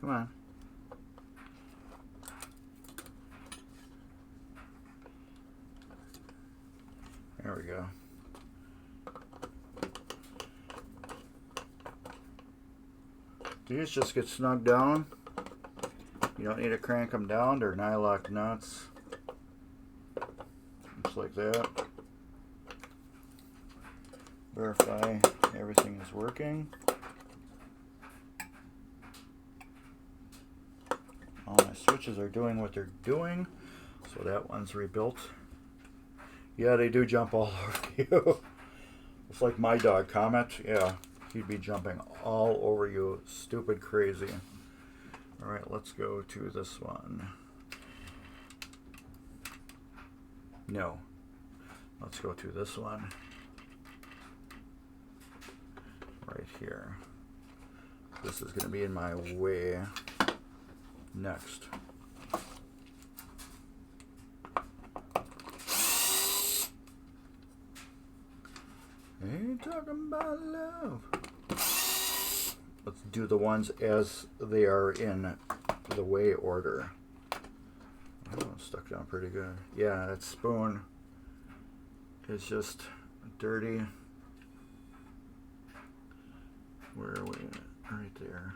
Come on. There we go. These just get snugged down. You don't need to crank them down. They're nylock nuts. Just like that. Verify everything is working. All my switches are doing what they're doing. So that one's rebuilt. Yeah, they do jump all over you. It's like my dog, Comet. Yeah, he'd be jumping all over you, stupid crazy. All right, let's go to this one. No. Let's go to this one. Right here. This is going to be in my way next. Ain't talking about love. Let's do the ones as they are in the way order. That one stuck down pretty good. Yeah, that spoon is just dirty. Where are we? Right there.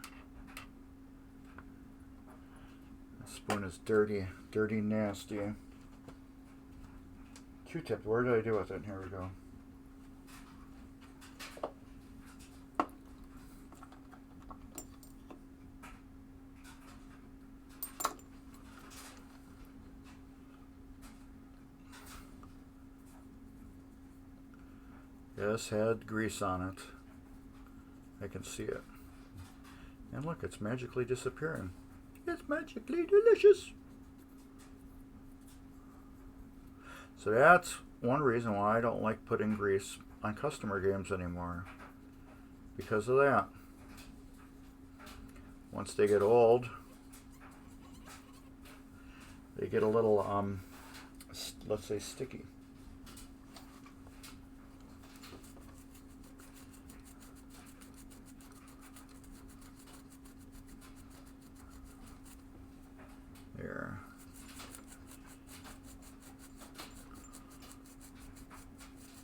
The spoon is dirty, dirty, nasty. Q-tip, where did I do with it? Here we go. Yes, had grease on it. I can see it. And look, it's magically disappearing. It's magically delicious. So that's one reason why I don't like putting grease on customer games anymore. Because of that. Once they get old, they get a little, let's say, sticky. There.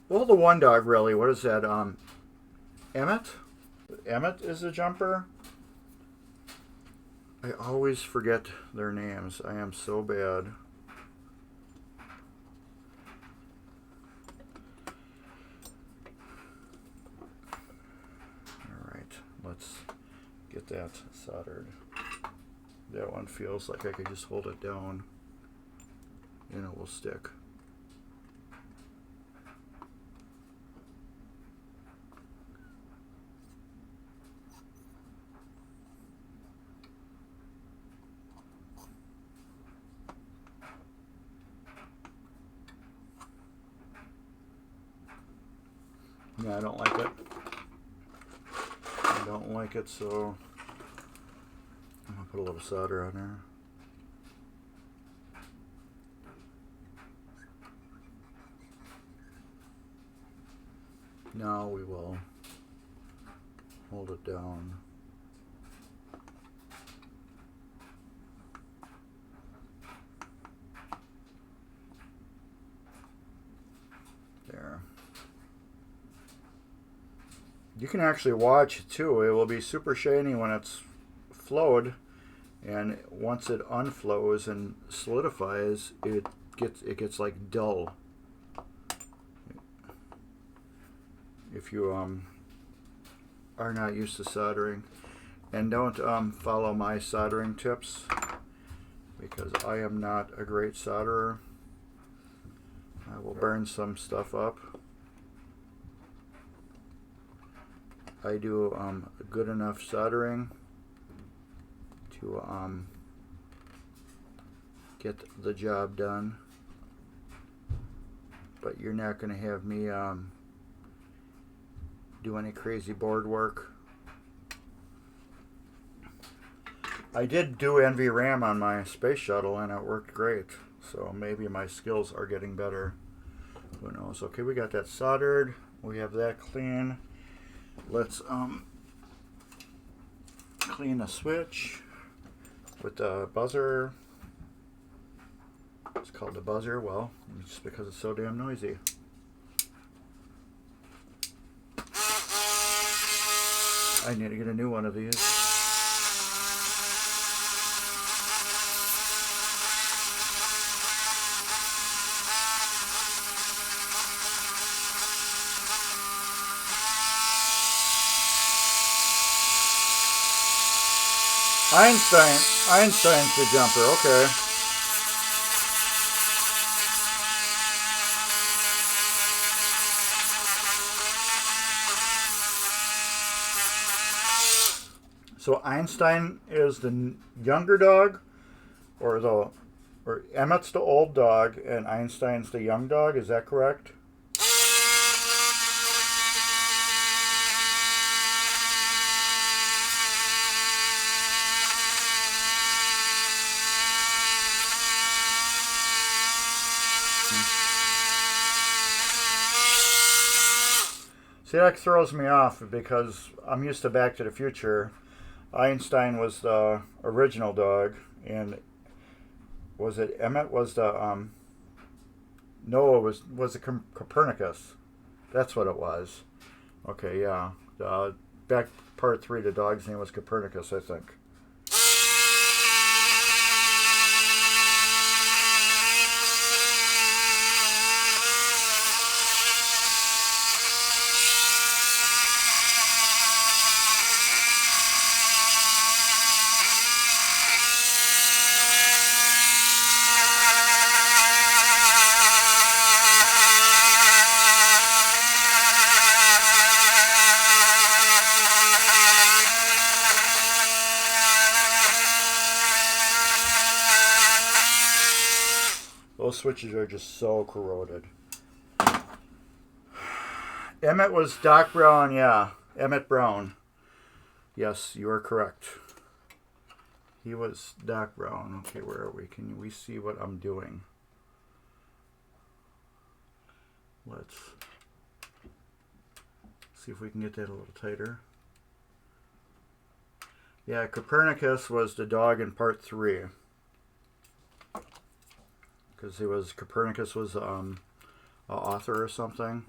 Well, the one dog, really. What is that? Emmett? Emmett is a jumper. I always forget their names. I am so bad. Alright, let's get that soldered. That one feels like I could just hold it down and it will stick. Yeah, I don't like it. I don't like it, so I'm going to put a little solder on there. Now we will hold it down. There. You can actually watch it too. It will be super shiny when it's flowed, and once it unflows and solidifies, it gets like dull. If you are not used to soldering, and don't follow my soldering tips, because I am not a great solderer. I will burn some stuff up. I do good enough soldering to get the job done, but you're not going to have me do any crazy board work. I did do NVRAM on my space shuttle and it worked great, so maybe my skills are getting better. Who knows? Okay, we got that soldered. We have that clean. Let's clean the switch with the buzzer. It's called the buzzer, well, just because it's so damn noisy. I need to get a new one of these. Einstein's the jumper, okay. So Einstein is the younger dog, or Emmett's the old dog and Einstein's the young dog. Is that correct? See, that throws me off because I'm used to Back to the Future. Einstein was the original dog, and was it Emmett was the Noah was the Copernicus. That's what it was. Okay, yeah. Back part 3, the dog's name was Copernicus, I think. Those switches are just so corroded. Emmett was Doc Brown, yeah. Emmett Brown. Yes, you are correct. He was Doc Brown. Okay, where are we? Can we see what I'm doing? Let's see if we can get that a little tighter. Yeah, Copernicus was the dog in part 3. Because Copernicus was an author or something.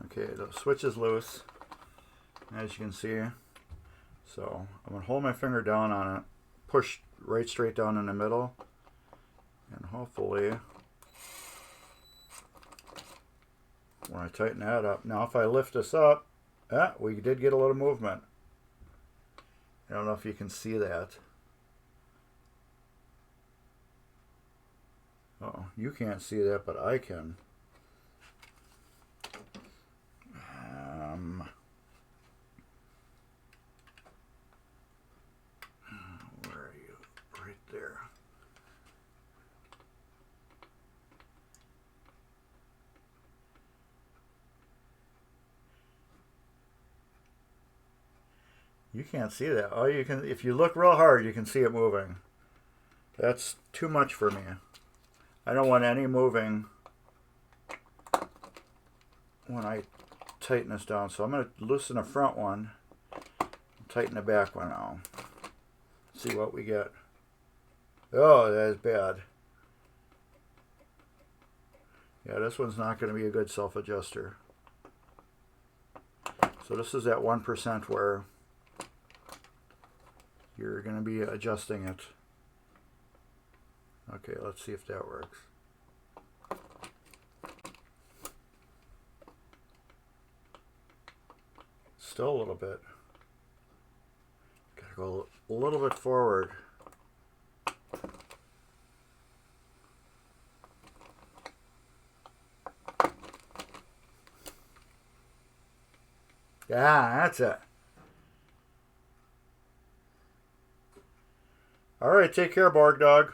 Okay, the switch is loose, as you can see. So I'm going to hold my finger down on it, push right straight down in the middle, and hopefully when I tighten that up. Now if I lift this up, we did get a little movement. I don't know if you can see that. Oh, you can't see that, but I can. Where are you? Right there. You can't see that. Oh, you can. If you look real hard, you can see it moving. That's too much for me. I don't want any moving when I tighten this down. So I'm going to loosen the front one, tighten the back one now. See what we get. Oh, that is bad. Yeah, this one's not going to be a good self-adjuster. So this is at 1% where you're going to be adjusting it. Okay, let's see if that works. Still a little bit. Gotta go a little bit forward. Yeah, that's it. All right, take care, Borg Dog.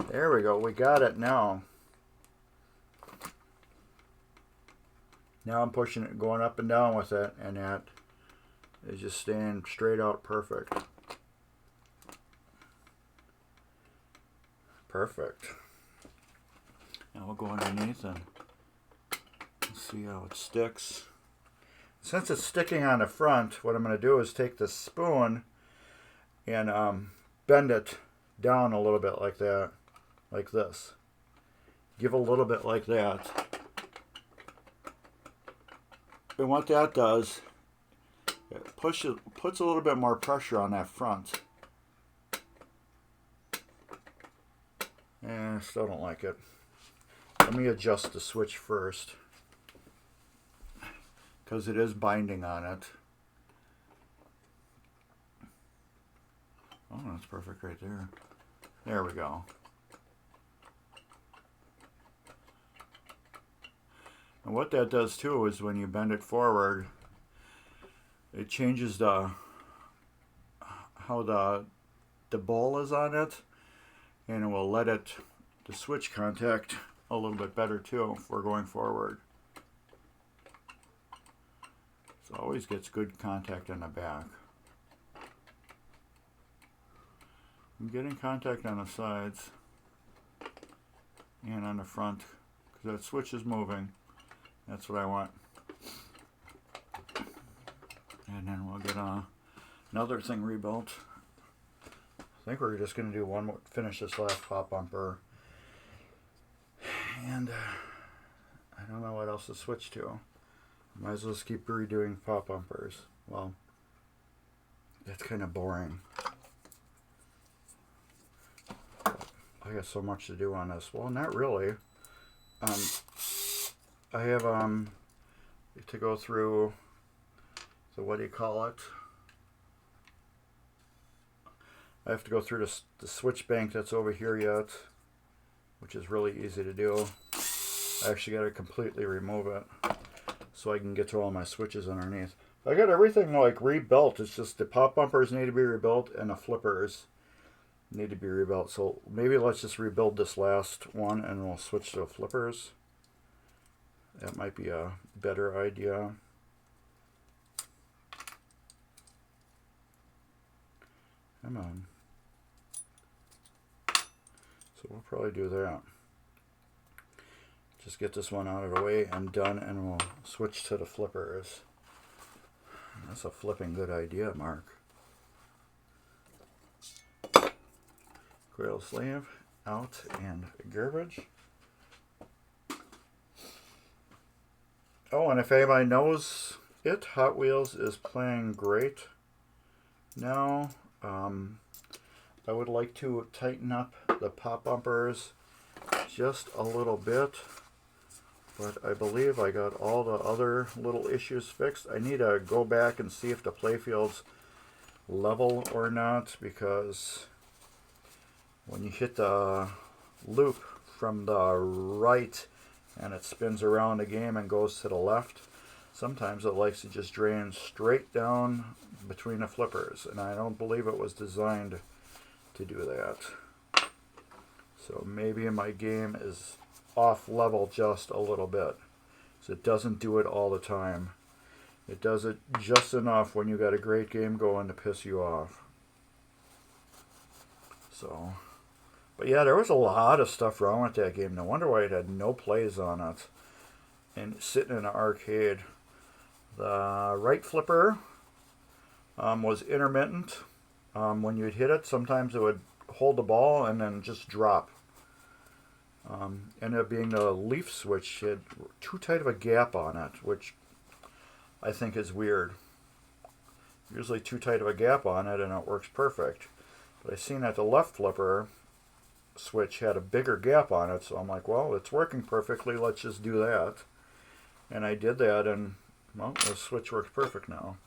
There we go. We got it now. Now I'm pushing it, going up and down with it, and that is just staying straight out perfect. Perfect. Now we'll go underneath and see how it sticks. Since it's sticking on the front, what I'm going to do is take the spoon and bend it down a little bit like that, like this. Give a little bit like that. And what that does, it puts a little bit more pressure on that front. And I still don't like it. Let me adjust the switch first, because it is binding on it. Oh, that's perfect right there. There we go. And what that does too is when you bend it forward, it changes how the ball is on it, and it will let the switch contact a little bit better too if we're going forward. So it always gets good contact in the back. I'm getting contact on the sides and on the front because that switch is moving. That's what I want. And then we'll get another thing rebuilt. I think we're just going to do one more, finish this last pop bumper. And I don't know what else to switch to. Might as well just keep redoing pop bumpers. Well, that's kind of boring. I got so much to do on this. Well, not really. I have to go through, so what do you call it? I have to go through the switch bank that's over here yet, which is really easy to do. I actually got to completely remove it so I can get to all my switches underneath. I got everything like rebuilt. It's just the pop bumpers need to be rebuilt and the flippers need to be rebuilt. So maybe let's just rebuild this last one and we'll switch to flippers. That might be a better idea. Come on. So we'll probably do that. Just get this one out of the way and done, and we'll switch to the flippers. That's a flipping good idea, Mark. Cradle sleeve out and garbage. Oh, and if anybody knows it, Hot Wheels is playing great now. I would like to tighten up the pop bumpers just a little bit, but I believe I got all the other little issues fixed. I need to go back and see if the Playfield's level or not, because when you hit the loop from the right and it spins around the game and goes to the left, sometimes it likes to just drain straight down between the flippers, and I don't believe it was designed to do that. So maybe my game is off level just a little bit. So it doesn't do it all the time. It does it just enough when you got a great game going to piss you off. So, but yeah, there was a lot of stuff wrong with that game. No wonder why it had no plays on it. And sitting in an arcade. The right flipper was intermittent. When you'd hit it, sometimes it would hold the ball and then just drop. Ended up being the leaf switch had too tight of a gap on it, which I think is weird. Usually too tight of a gap on it and it works perfect. But I seen that the left flipper switch had a bigger gap on it, so I'm like, well, it's working perfectly, let's just do that. And I did that, and well, the switch works perfect now.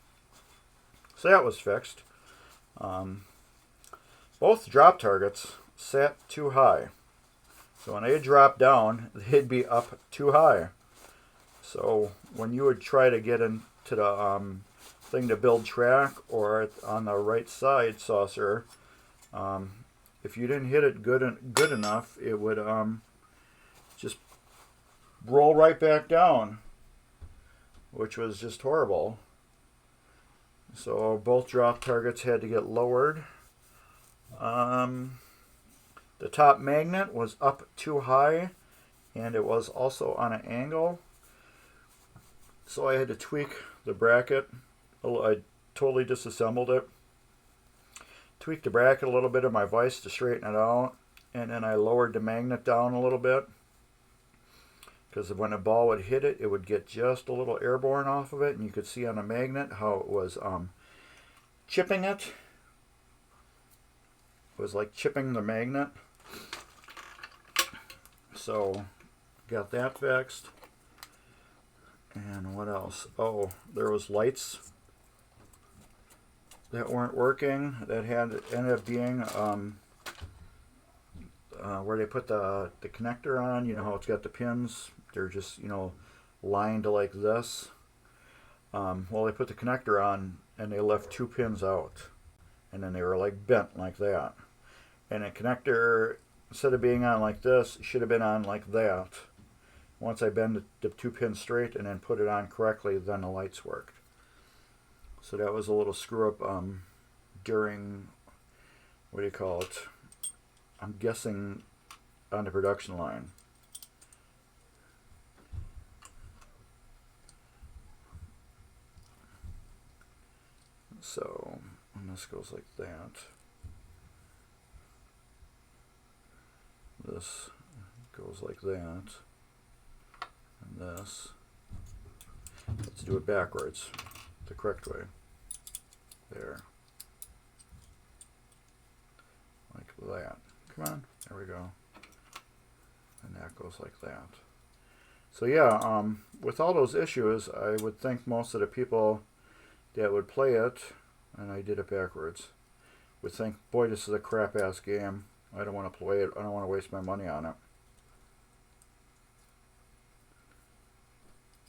So that was fixed. Both drop targets sat too high. So when they dropped down, they'd be up too high. So when you would try to get into the thing to build track, or on the right side saucer, if you didn't hit it good enough, it would just roll right back down, which was just horrible. So both drop targets had to get lowered. The top magnet was up too high, and it was also on an angle. So I had to tweak the bracket. I totally disassembled it. Tweaked the bracket a little bit of my vise to straighten it out, and then I lowered the magnet down a little bit, because when a ball would hit it, it would get just a little airborne off of it, and you could see on the magnet how it was chipping it. It was like chipping the magnet. So got that fixed. And what else? Oh, there was lights that weren't working. That ended up being where they put the connector on. You know how it's got the pins? They're just, you know, lined like this. Well, they put the connector on and they left 2 pins out. And then they were like bent like that. And the connector, instead of being on like this, should have been on like that. Once I bend the 2 pins straight and then put it on correctly, then the lights worked. So that was a little screw up during, what do you call it? I'm guessing on the production line. So, and this goes like that. This goes like that. And this. Let's do it backwards, the correct way. There. Like that. Come on. There we go. And that goes like that. So yeah, with all those issues, I would think most of the people that would play it, and I did it backwards, would think, boy, this is a crap-ass game. I don't want to play it. I don't want to waste my money on it.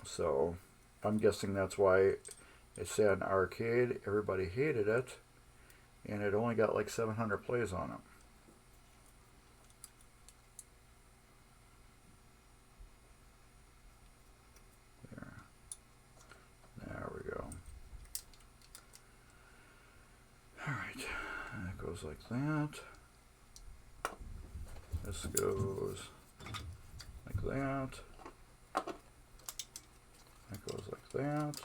So I'm guessing that's why it said an arcade. Everybody hated it, and it only got like 700 plays on it. There we go. Alright, and it goes like that. This goes like that. That goes like that.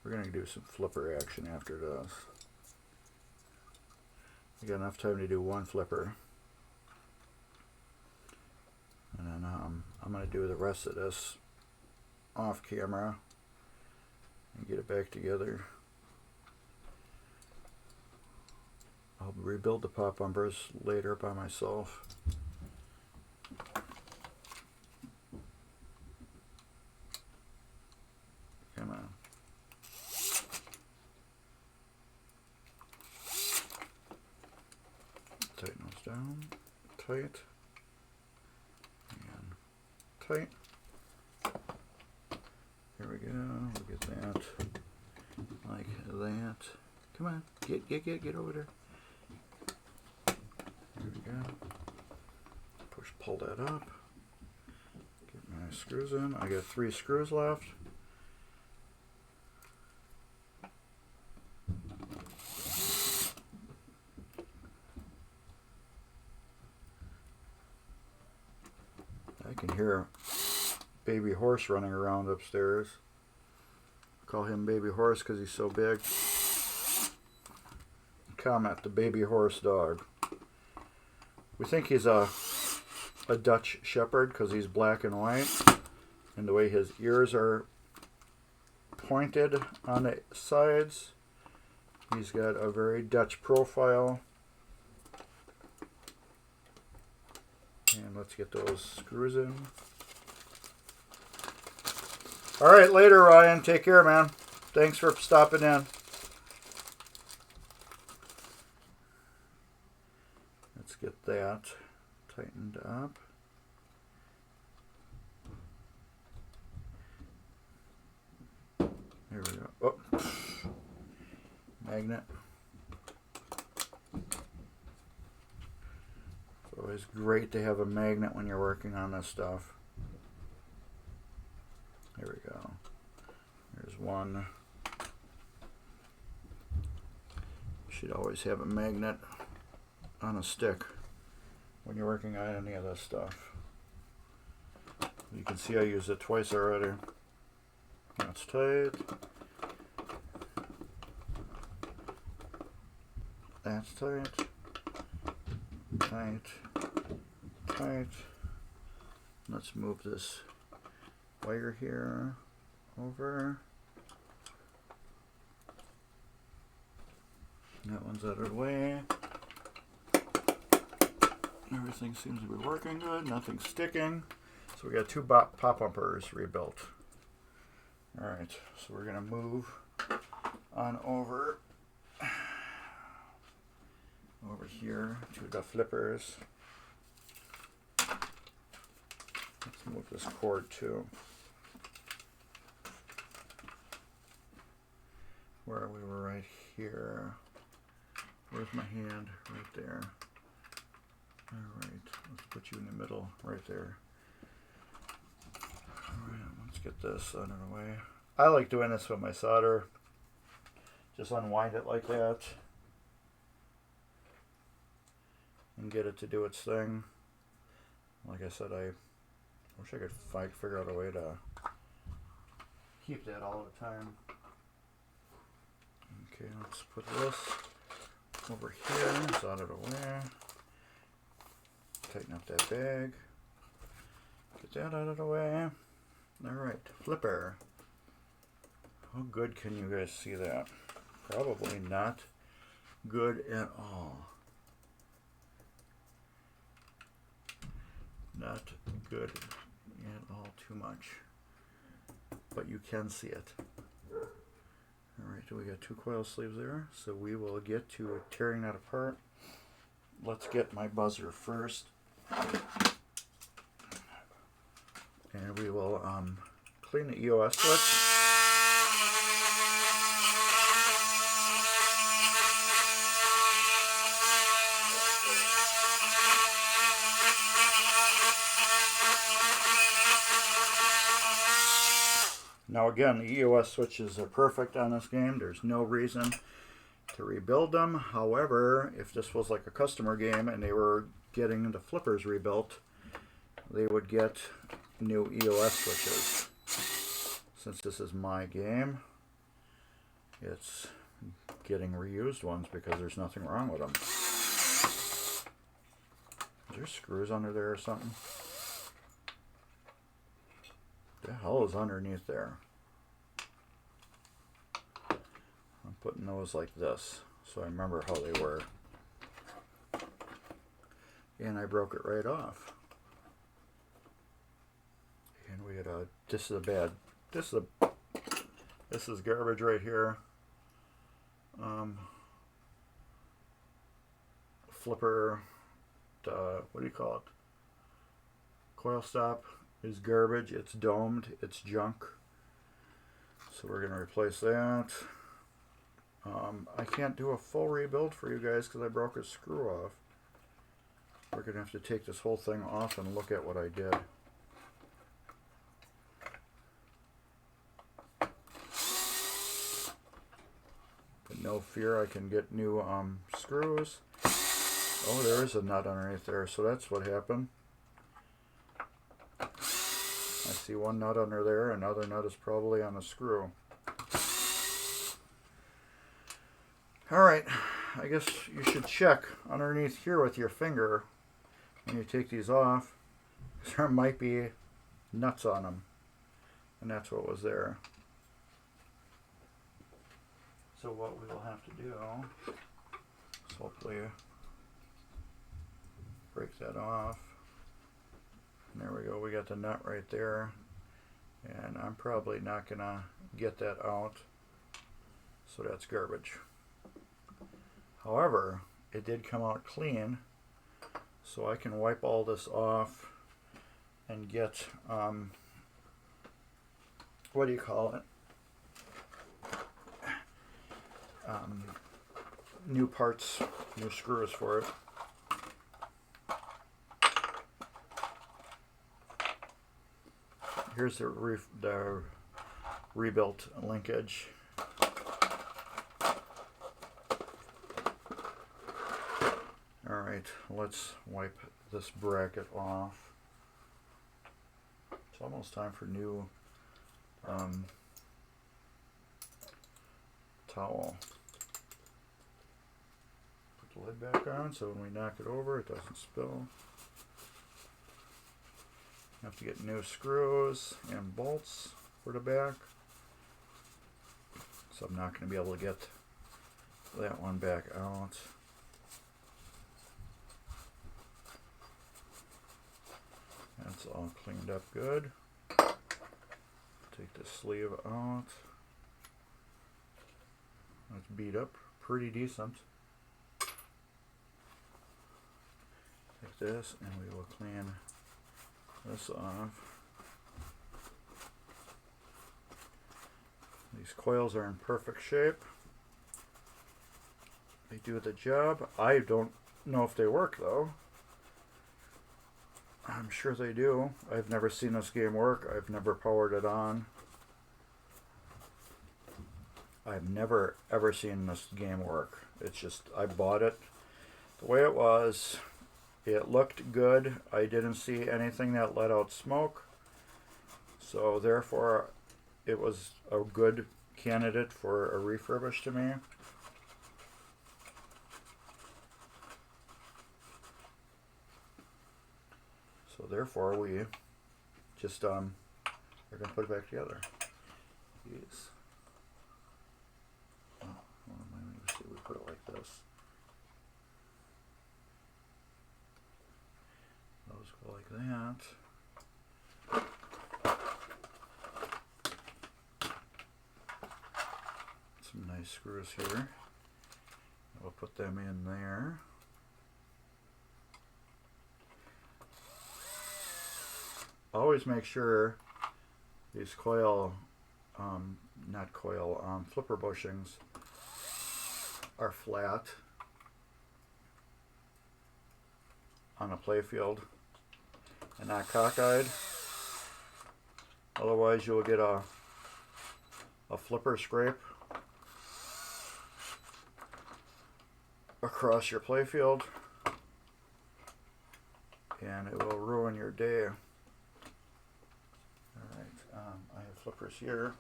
We're going to do some flipper action after this. We got enough time to do one flipper. And then I'm going to do the rest of this off camera and get it back together. I'll rebuild the pop bumpers later by myself. Come on. Tighten those down. Tight. And tight. There we go. We'll get that. Like that. Come on. Get over there. There we go. Pull that up. Get my screws in. I got 3 screws left. I can hear Baby Horse running around upstairs. Call him Baby Horse because he's so big. Comment, the Baby Horse dog. We think he's a Dutch Shepherd because he's black and white, and the way his ears are pointed on the sides, he's got a very Dutch profile. And let's get those screws in. All right, later, Ryan. Take care, man. Thanks for stopping in. Let's get that tightened up. There we go. Oh, magnet. It's always great to have a magnet when you're working on this stuff. There we go. There's one. You should always have a magnet on a stick when you're working on any of this stuff. You can see I used it twice already. That's tight. That's tight. Tight. Tight. Let's move this wire here over. That one's out of the way. Everything seems to be working good. Nothing's sticking. So we got 2 pop bumpers rebuilt. Alright, so we're going to move on over here to the flippers. Let's move this cord too. Where we were right here. Where's my hand? Right there. Alright, let's put you in the middle, right there. Alright, let's get this out of the way. I like doing this with my solder. Just unwind it like that. And get it to do its thing. Like I said, I wish I could figure out a way to keep that all the time. Okay, let's put this over here, it's out of the way. Tighten up that bag. Get that out of the way. Alright, flipper. How good can you guys see that? Probably not good at all. Not good at all, too much. But you can see it. Alright, we got 2 coil sleeves there, so we will get to tearing that apart. Let's get my buzzer first. And we will clean the EOS switch. Now again, the EOS switches are perfect on this game. There's no reason to rebuild them. However, if this was like a customer game and they were getting the flippers rebuilt, they would get new EOS switches. Since this is my game, it's getting reused ones because there's nothing wrong with them. Is there screws under there or something? The hell is underneath there? I'm putting those like this so I remember how they were. And I broke it right off. And we had a, this is garbage right here. Flipper, what do you call it? Coil stop is garbage. It's domed. It's junk. So we're going to replace that. I can't do a full rebuild for you guys because I broke a screw off. We're going to have to take this whole thing off and look at what I did. But no fear, I can get new screws. Oh, there is a nut underneath there, so that's what happened. I see one nut under there, another nut is probably on a screw. Alright, I guess you should check underneath here with your finger when you take these off. There might be nuts on them, and that's what was there. So what we will have to do is hopefully break that off. And there we go, we got the nut right there. And I'm probably not going to get that out, so that's garbage. However, it did come out clean, so I can wipe all this off and get, what do you call it? New parts, new screws for it. Here's the rebuilt linkage. Alright, let's wipe this bracket off. It's almost time for new towel. Put the lid back on so when we knock it over it doesn't spill. Have to get new screws and bolts for the back. So I'm not going to be able to get that one back out. That's all cleaned up good. Take the sleeve out. It's beat up pretty decent. Take this and we will clean this off. These coils are in perfect shape. They do the job. I don't know if they work though. I'm sure they do. I've never seen this game work. I've never powered it on. I've never ever seen this game work. It's just, I bought it the way it was. It looked good. I didn't see anything that let out smoke. So therefore, it was a good candidate for a refurbish to me. So therefore, we just are going to put it back together. Yes. Oh, let me see. We put it like this. Those go like that. Some nice screws here. We'll put them in there. Always make sure these flipper bushings are flat on a playfield and not cockeyed. Otherwise you'll get a flipper scrape across your playfield and it will ruin your day. I have flippers here.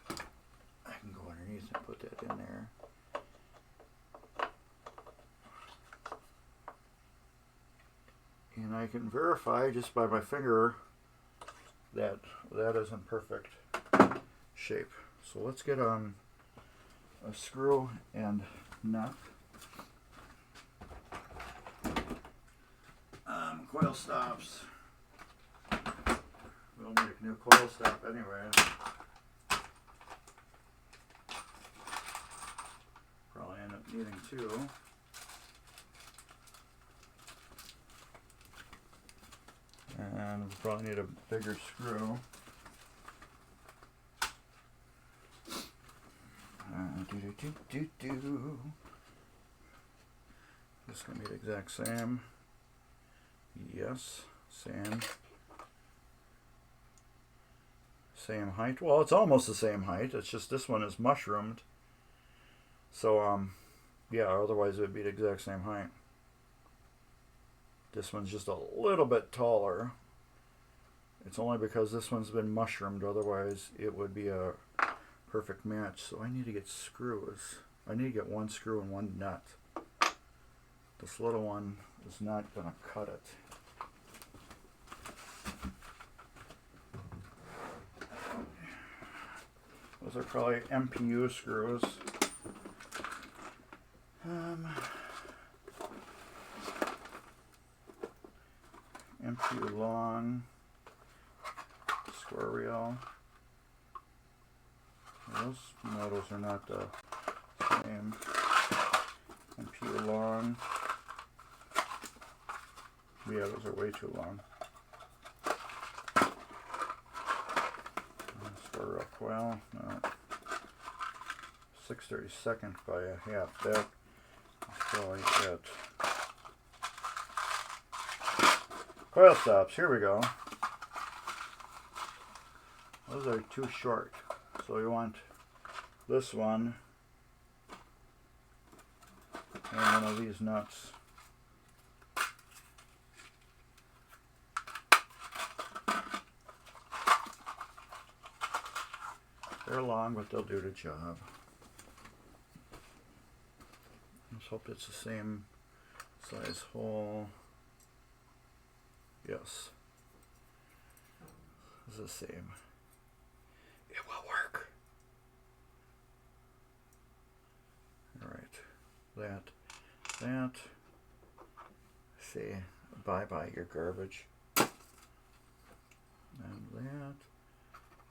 I can go underneath and put that in there. And I can verify just by my finger that that is in perfect shape. So let's get on a screw and nut. Coil stops. We'll make a new coil stop anyway. Probably end up needing two. And we'll probably need a bigger screw. This is going to be the exact same. Yes, same. Same height. Well, it's almost the same height. It's just this one is mushroomed. So, yeah, otherwise it would be the exact same height. This one's just a little bit taller. It's only because this one's been mushroomed. Otherwise, it would be a perfect match. So I need to get screws. I need to get one screw and one nut. This little one is not going to cut it. Those are probably MPU screws. MPU long, square reel. Those models are not the same. MPU long. Yeah, those are way too long. Square reel coil. No. 6/32 by a half. That's probably it. Coil stops, here we go. Those are too short. So you want this one and one of these nuts. They're long, but they'll do the job. Let's hope it's the same size hole. Yes. It's the same. It will work. Alright. That. See, bye-bye your garbage. And that.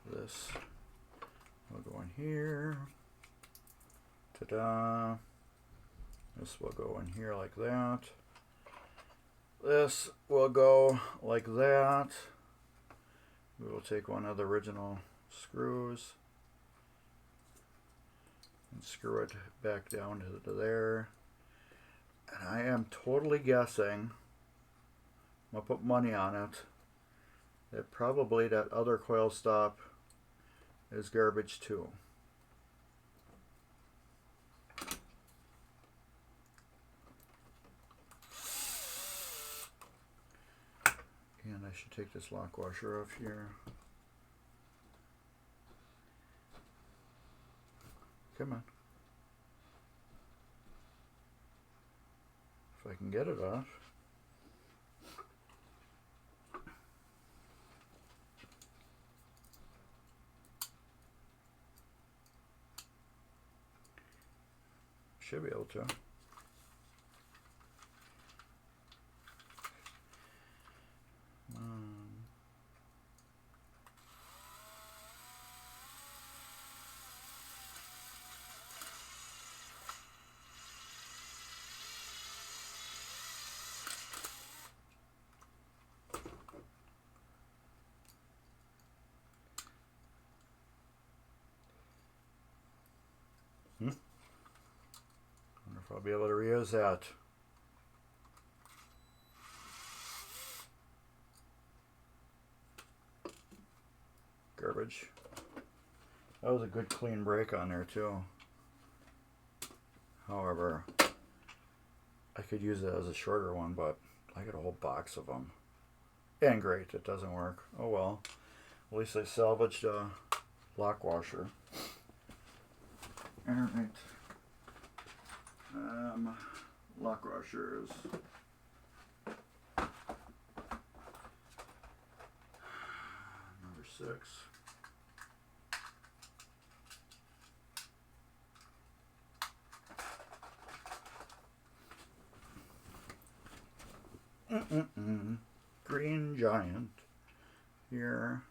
This will go in here. Ta-da. This will go in here like that. This will go like that. We will take one of the original screws and screw it back down to there. And I am totally guessing, I'm going to put money on it, that probably that other coil stop is garbage too. And I should take this lock washer off here. Come on. If I can get it off. Should be able to. Wonder if I'll be able to reuse that. Garbage. That was a good clean break on there too. However, I could use it as a shorter one, but I got a whole box of them. And great, it doesn't work. Oh well. At least I salvaged a lock washer. Alright. Lock washers. Number 6. Green Giant here.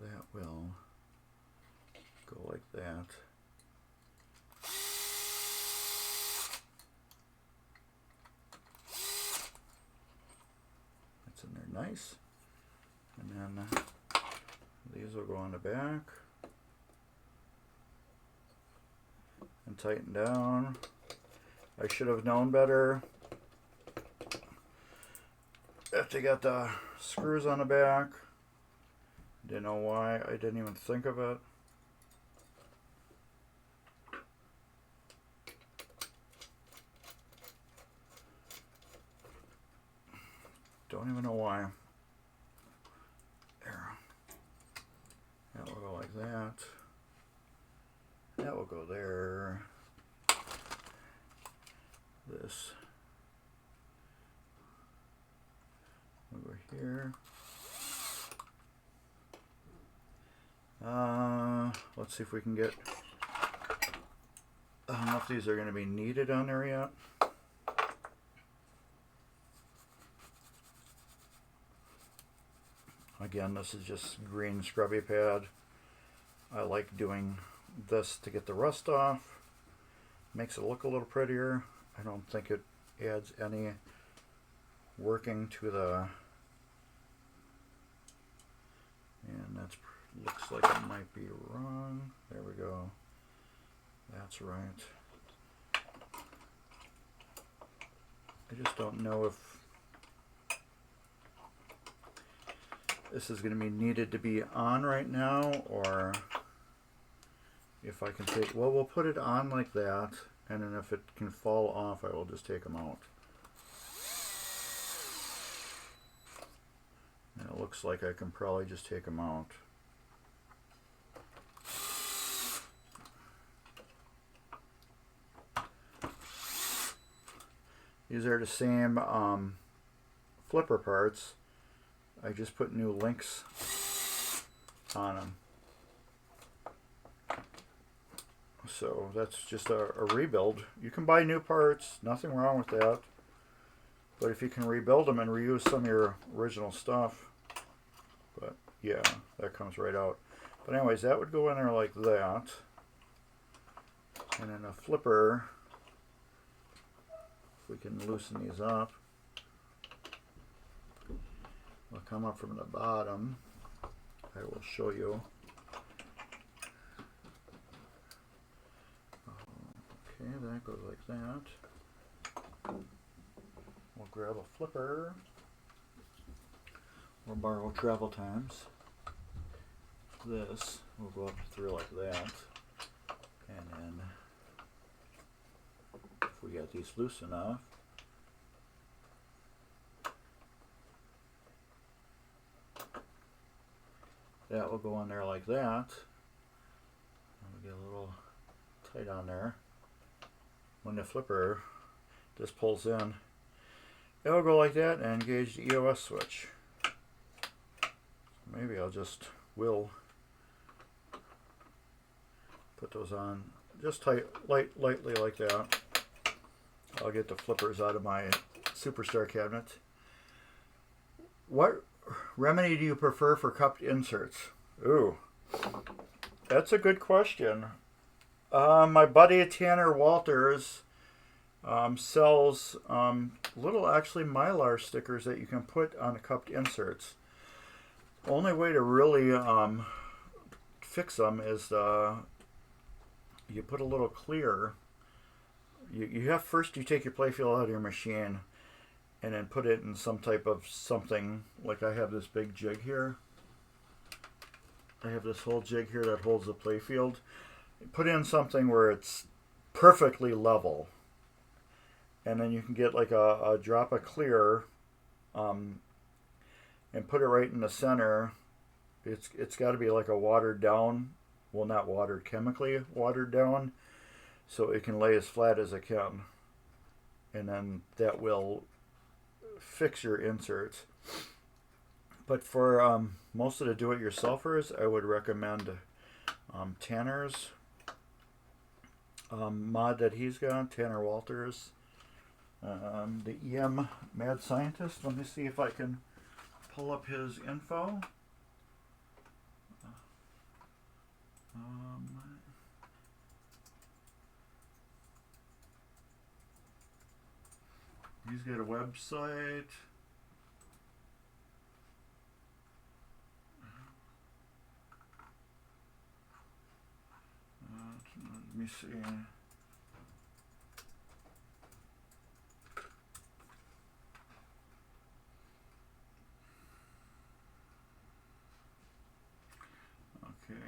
That will go like that. That's in there nice. And then these will go on the back and tighten down. I should have known better. If they got the screws on the back, didn't know why I didn't even think of it. Don't even know why. There. That will go like that. That will go there. This over here. Let's see if we can get. I don't know if these are going to be needed on there yet. Again, this is just green scrubby pad. I like doing this to get the rust off. Makes it look a little prettier. I don't think it adds any working to the, and that looks like it might be wrong. There we go. That's right. I just don't know if this is going to be needed to be on right now, or if I can take, well, we'll put it on like that, and then if it can fall off, I will just take them out. And it looks like I can probably just take them out. These are the same flipper parts. I just put new links on them. So that's just a rebuild. You can buy new parts, nothing wrong with that. But if you can rebuild them and reuse some of your original stuff, but yeah, that comes right out. But anyways, that would go in there like that. And then a flipper, if we can loosen these up, will come up from the bottom. I will show you. Okay, that goes like that. We'll grab a flipper. We'll borrow travel times. This will go up through like that. And then, if we got these loose enough, that will go in there like that. And we get a little tight on there. When the flipper just pulls in, it will go like that and engage the EOS switch. Maybe I'll just put those on just lightly like that. I'll get the flippers out of my Superstar cabinet. What remedy do you prefer for cupped inserts? Ooh, that's a good question. My buddy Tanner Walters sells little actually Mylar stickers that you can put on the cupped inserts. Only way to really fix them is you put a little clear. You have first you take your Playfield out of your machine and then put it in some type of something. Like I have this big jig here. I have this whole jig here that holds the Playfield. Put in something where it's perfectly level, and then you can get like a drop of clear and put it right in the center. It's got to be like a watered down, well, not watered, chemically watered down, so it can lay as flat as it can, and then that will fix your inserts. But for most of the do-it-yourselfers, I would recommend Tanner's mod that he's got, Tanner Walters, the EM Mad Scientist. Let me see if I can pull up his info. He's got a website. Let me see. Okay,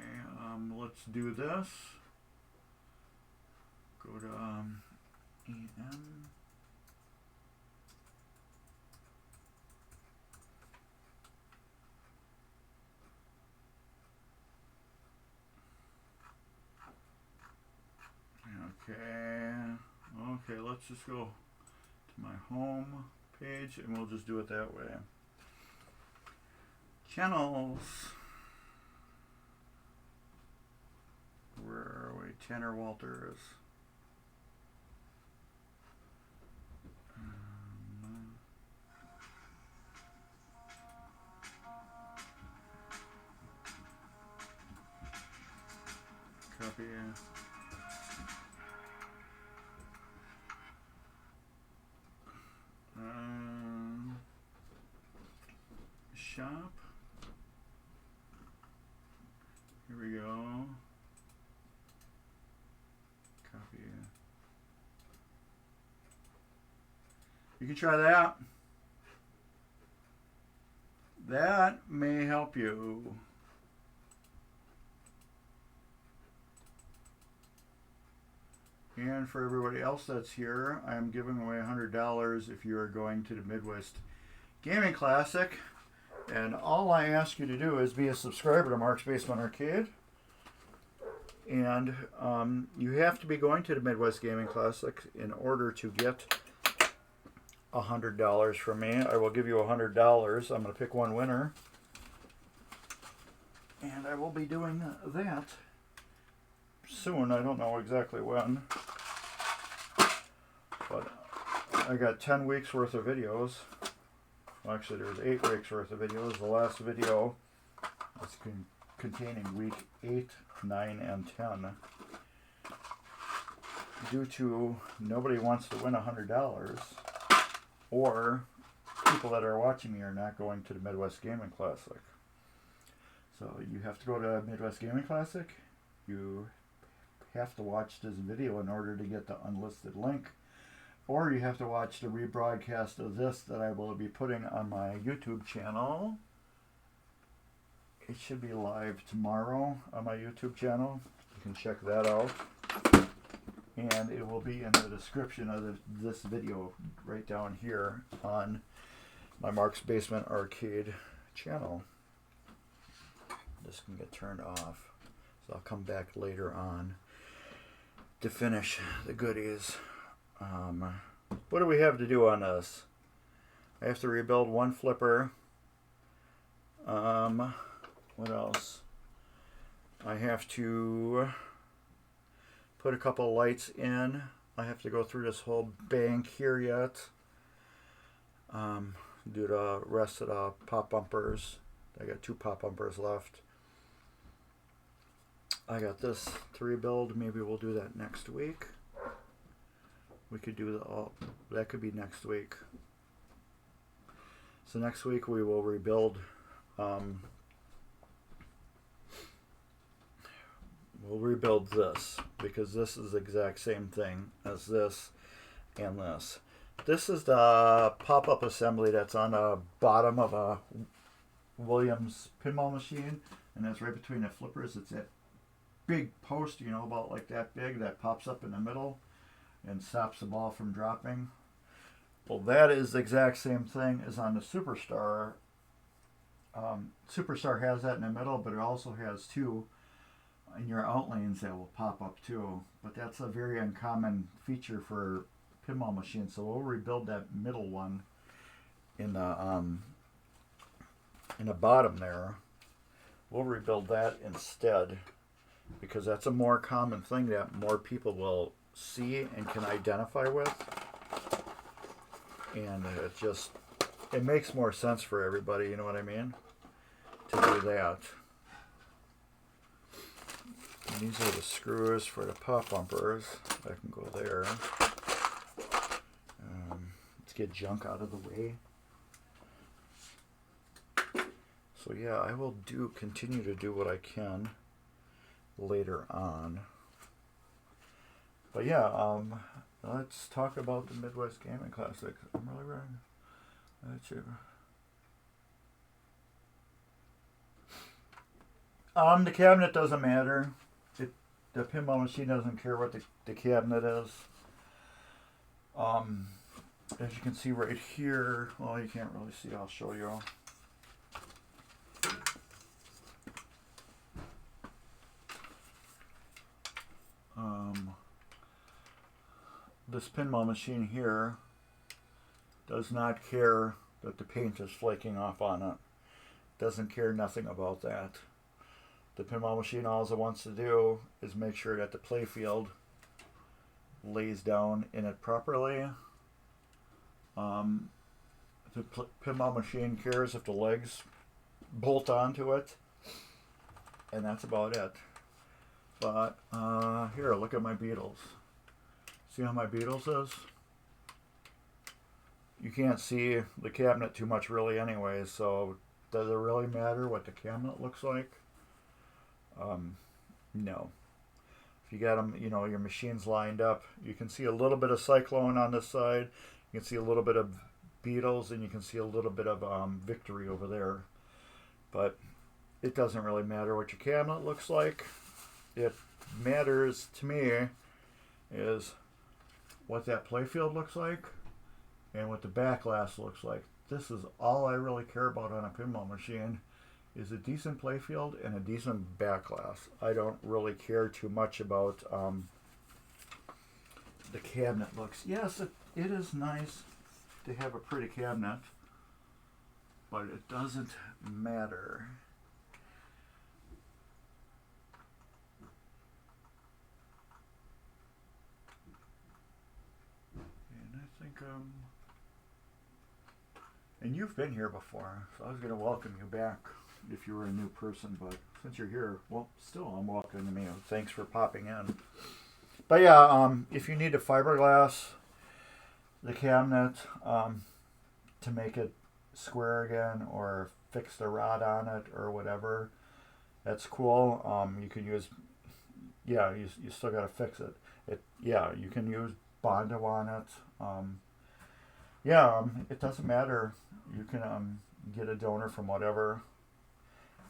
let's do this. Go to EM. Okay, let's just go to my home page and we'll just do it that way. Channels. Where are we? Tanner Walters. Copy. Shop. Here we go. Copy. You can try that. That may help you. And for everybody else that's here, I'm giving away $100 if you are going to the Midwest Gaming Classic. And all I ask you to do is be a subscriber to Mark's Basement Arcade. And you have to be going to the Midwest Gaming Classic in order to get $100 from me. I will give you $100. I'm going to pick one winner. And I will be doing that soon. I don't know exactly when. But I got 10 weeks worth of videos. Well, actually, there's 8 weeks worth of videos. The last video, containing week 8, 9, and 10. Due to nobody wants to win $100, or people that are watching me are not going to the Midwest Gaming Classic. So you have to go to Midwest Gaming Classic. You have to watch this video in order to get the unlisted link. Or you have to watch the rebroadcast of this that I will be putting on my YouTube channel. It should be live tomorrow on my YouTube channel. You can check that out. And it will be in the description of this video right down here on my Mark's Basement Arcade channel. This can get turned off. So I'll come back later on to finish the goodies. What do we have to do on this? I have to rebuild one flipper. What else? I have to put a couple lights in. I have to go through this whole bank here yet. Do the rest of the pop bumpers. I got 2 pop bumpers left. I got this to rebuild. Maybe we'll do that next week. We could do that could be next week. So next week we will rebuild. We'll rebuild this because this is the exact same thing as this and this. This is the pop-up assembly that's on the bottom of a Williams pinball machine, and that's right between the flippers. It's that big post, you know, about like that big, that pops up in the middle and stops the ball from dropping. Well, that is the exact same thing as on the Superstar. Superstar has that in the middle, but it also has 2 in your outlanes that will pop up too. But that's a very uncommon feature for pinball machines, so we'll rebuild that middle one in the bottom there. We'll rebuild that instead because that's a more common thing that more people will see and can identify with, and it makes more sense for everybody, you know what I mean, to do that. And these are the screws for the pop bumpers. I can go there. Let's get junk out of the way. So yeah, I will continue to do what I can later on. But yeah, let's talk about the Midwest Gaming Classic. I'm really running. That's it. The cabinet doesn't matter. The pinball machine doesn't care what the cabinet is. As you can see right here, well, you can't really see. I'll show you. This pinball machine here does not care that the paint is flaking off on it. Doesn't care nothing about that. The pinball machine, all it wants to do is make sure that the Playfield lays down in it properly. The pinball machine cares if the legs bolt onto it, and that's about it. But here, look at my Beatles. See how my Beatles is? You can't see the cabinet too much really anyway, so does it really matter what the cabinet looks like? No. If you got them, you know, your machines lined up, you can see a little bit of Cyclone on this side, you can see a little bit of Beatles, and you can see a little bit of Victory over there. But it doesn't really matter what your cabinet looks like. It matters to me is what that Playfield looks like and what the back glass looks like. This is all I really care about on a pinball machine, is a decent Playfield and a decent back glass. I don't really care too much about the cabinet looks. Yes, it is nice to have a pretty cabinet, but it doesn't matter. And I think and you've been here before, so I was going to welcome you back if you were a new person, but since you're here, well, still I'm welcoming you. Thanks for popping in. But yeah, if you need to fiberglass the cabinet to make it square again, or fix the rod on it or whatever, that's cool. You can use, yeah, you still got to fix it. Yeah, you can use Bondo on it. It doesn't matter. You can get a donor from whatever.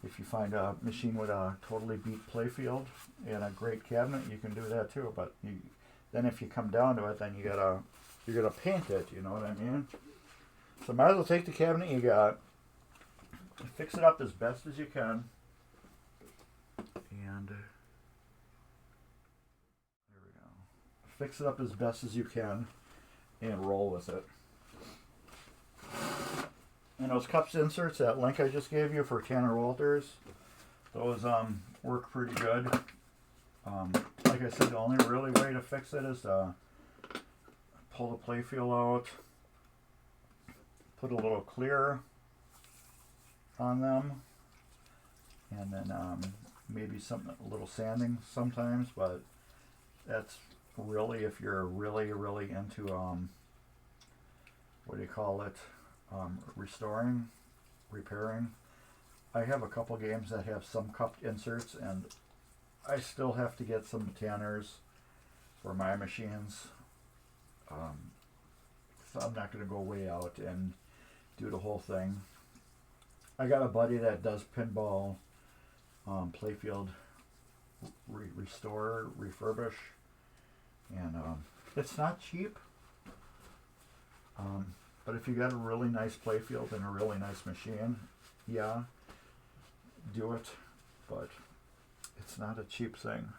If you find a machine with a totally beat Playfield and a great cabinet, you can do that too. But then if you come down to it, then you're gonna paint it. You know what I mean? So might as well take the cabinet you got, fix it up as best as you can, and there we go. Fix it up as best as you can, and roll with it. And those cups inserts, that link I just gave you for Tanner Walters, those work pretty good. Like I said, the only really way to fix it is to pull the playfield out, put a little clear on them, and then maybe a little sanding sometimes. But that's really if you're really into what do you call it? Restoring, repairing. I have a couple games that have some cupped inserts, and I still have to get some tanners for my machines. So I'm not going to go way out and do the whole thing. I got a buddy that does pinball, Playfield restore, refurbish, and it's not cheap. But if you got a really nice playfield and a really nice machine, yeah, do it. But it's not a cheap thing.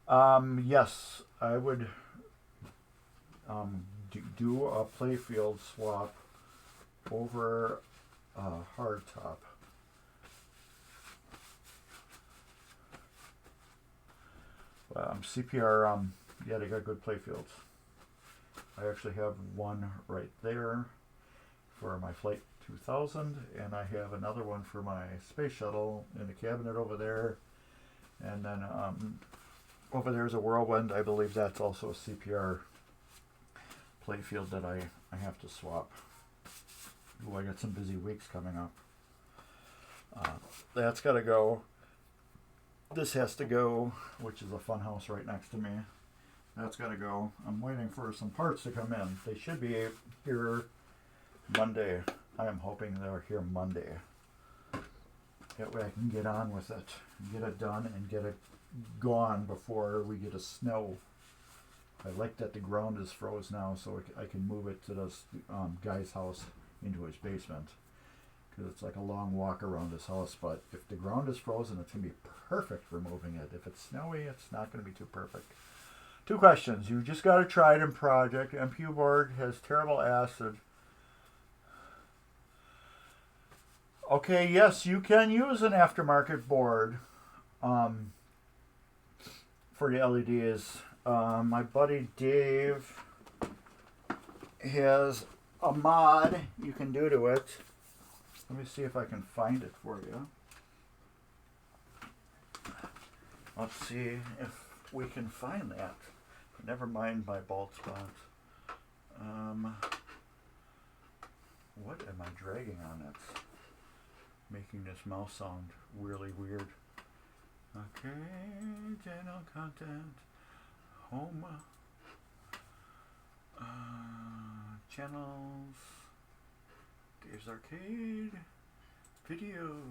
Yes, I would do a playfield swap over a hardtop. CPR, yeah, they got good playfields. I actually have one right there for my Flight 2000, and I have another one for my space shuttle in the cabinet over there. And then over there is a Whirlwind. I believe that's also a CPR playfield that I have to swap. Ooh, I got some busy weeks coming up. That's got to go. This has to go, which is a fun house right next to me. That's got to go. I'm waiting for some parts to come in. They should be here Monday. I am hoping they're here Monday. That way I can get on with it, get it done, and get it gone before we get a snow. I like that the ground is froze now, so I can move it to this guy's house into his basement. Because it's like a long walk around his house. But if the ground is frozen, it's going to be perfect for moving it. If it's snowy, it's not going to be too perfect. 2 questions. You just got a Trident project. MPU board has terrible acid. Okay, yes, you can use an aftermarket board for the LEDs. My buddy Dave has a mod you can do to it. Let me see if I can find it for you. Let's see if we can find that. Never mind my bald spot. What am I dragging on it? Making this mouse sound really weird. Okay, channel content, home, channels, Dave's Arcade, videos.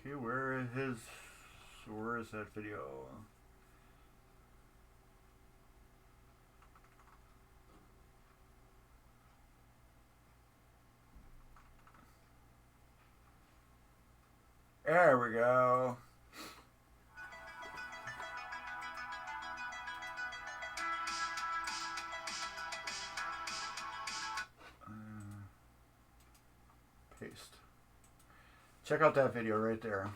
Okay, where is that video? There we go. Check out that video right there.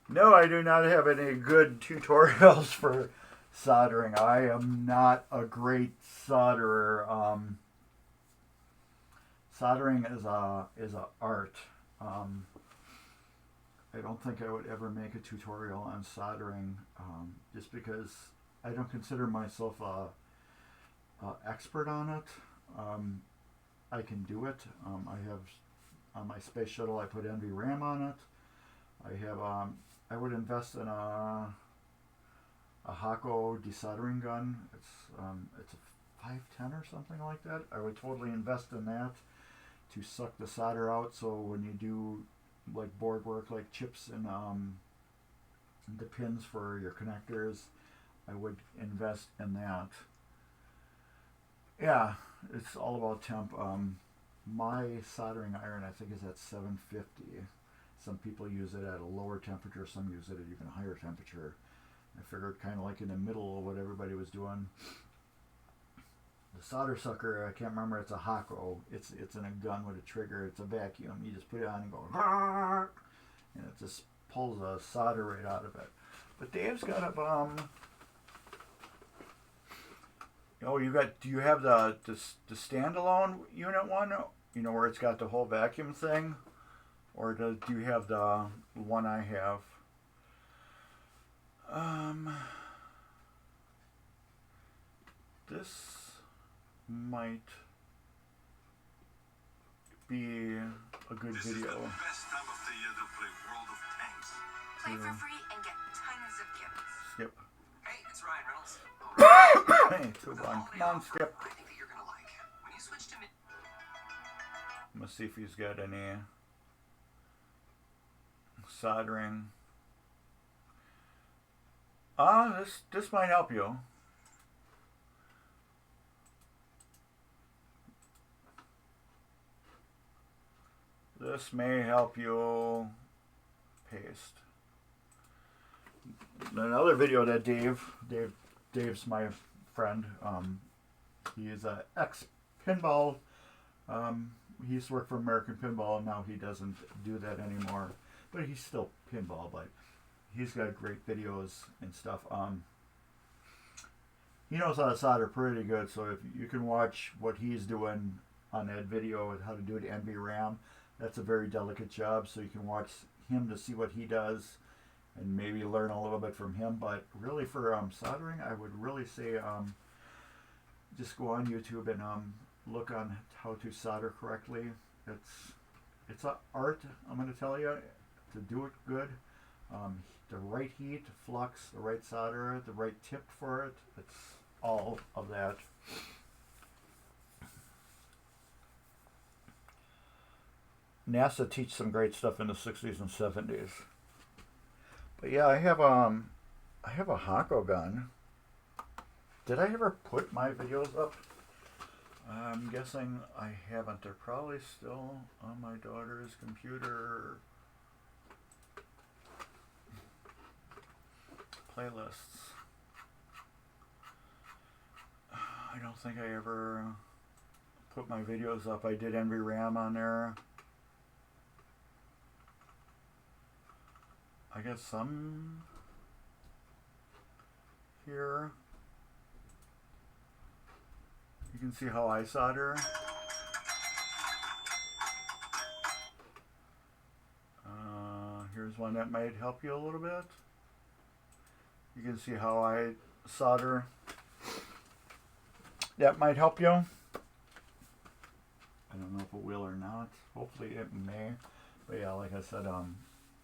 No, I do not have any good tutorials for soldering. I am not a great solderer. Soldering is a art. I don't think I would ever make a tutorial on soldering, just because I don't consider myself a expert on it. I can do it. I have on my space shuttle. I put NVRAM on it. I have. I would invest in a Hakko desoldering gun. It's a 510 or something like that. I would totally invest in that to suck the solder out. So when you do like board work, like chips and the pins for your connectors, I would invest in that. Yeah, it's all about temp. My soldering iron, I think, is at 750. Some people use it at a lower temperature. Some use it at even higher temperature. I figured kind of like in the middle of what everybody was doing. The solder sucker, I can't remember. It's a Hakko. It's in a gun with a trigger. It's a vacuum. You just put it on and go, and it just pulls a solder right out of it. But Dave's got a oh, do you have the standalone unit one? You know, where it's got the whole vacuum thing, or do you have the one I have? This might be a good video. This is the best time of the year to play World of Tanks. Play for free and get tons of gifts. Skip. Hey, it's Ryan Reynolds. Hey, 2-1. Come on, Skip. I think that you're gonna like. When you switch to Let's see if he's got any soldering. This might help you. This may help you paste. Another video that Dave's my friend. He is a ex-pinball. He used to work for American Pinball, and now he doesn't do that anymore. But he's still pinball, but he's got great videos and stuff. He knows how to solder pretty good, so if you can watch what he's doing on that video and how to do the NVRAM, that's a very delicate job, so you can watch him to see what he does and maybe learn a little bit from him. But really for soldering, I would really say just go on YouTube and look on how to solder correctly. It's an art, I'm going to tell you, to do it good. The right heat, flux, the right solder, the right tip for it. It's all of that. NASA teach some great stuff in the 60s and 70s. But yeah, I have a Hakko gun. Did I ever put my videos up? I'm guessing I haven't. They're probably still on my daughter's computer. Playlists. I don't think I ever put my videos up. I did NVRAM on there. I got some here. You can see how I solder. Here's one that might help you a little bit. You can see how I solder. That might help you. I don't know if it will or not. Hopefully it may. But yeah, like I said,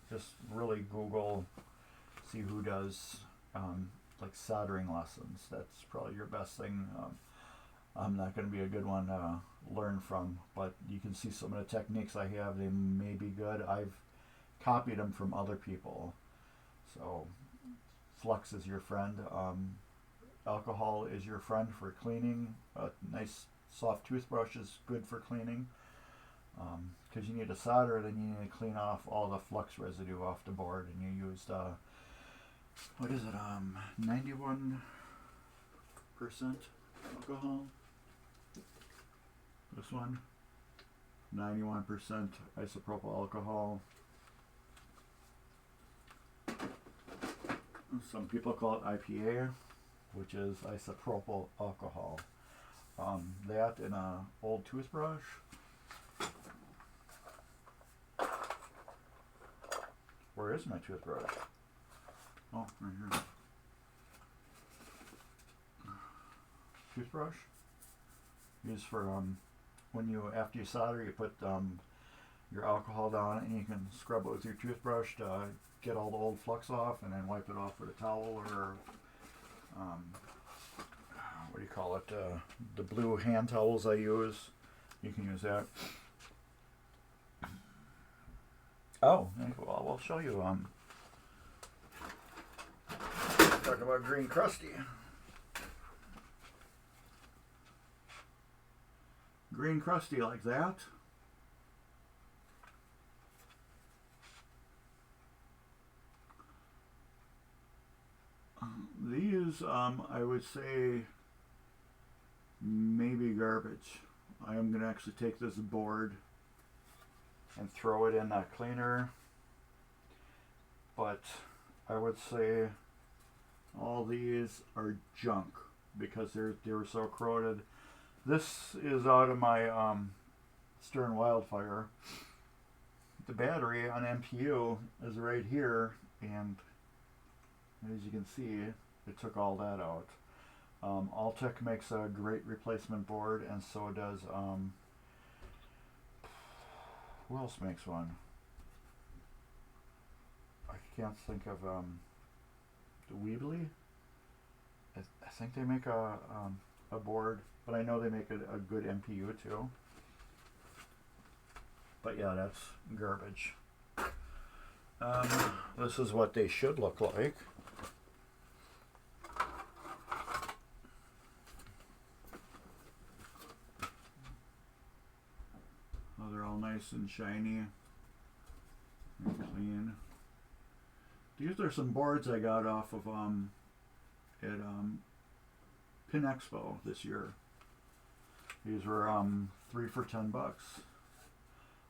just really Google, see who does like soldering lessons. That's probably your best thing. I'm not going to be a good one to learn from, but you can see some of the techniques I have. They may be good. I've copied them from other people. So flux is your friend. Alcohol is your friend for cleaning. A nice soft toothbrush is good for cleaning. Because you need to solder, then you need to clean off all the flux residue off the board, and you used what is it, 91% alcohol. This one. 91% isopropyl alcohol. Some people call it IPA, which is isopropyl alcohol. That in a old toothbrush. Where is my toothbrush? Oh, right here. Toothbrush used for when you, after you solder, you put your alcohol down and you can scrub it with your toothbrush to get all the old flux off, and then wipe it off with a towel or what do you call it? The blue hand towels I use. You can use that. Oh, well, we'll show you. Talking about green crusty. Green crusty like that. These, I would say, maybe garbage. I am going to actually take this board and throw it in that cleaner. But I would say all these are junk because they were so corroded. This is out of my Stern Wildfire. The battery on MPU is right here, and as you can see, it took all that out. Altec makes a great replacement board, and so does, who else makes one? I can't think of, the Weebly? I think they make a board, but I know they make a good MPU too. But yeah, that's garbage. This is what they should look like. Oh, they're all nice and shiny and clean. These are some boards I got off of at Pin Expo this year. These were 3 for $10.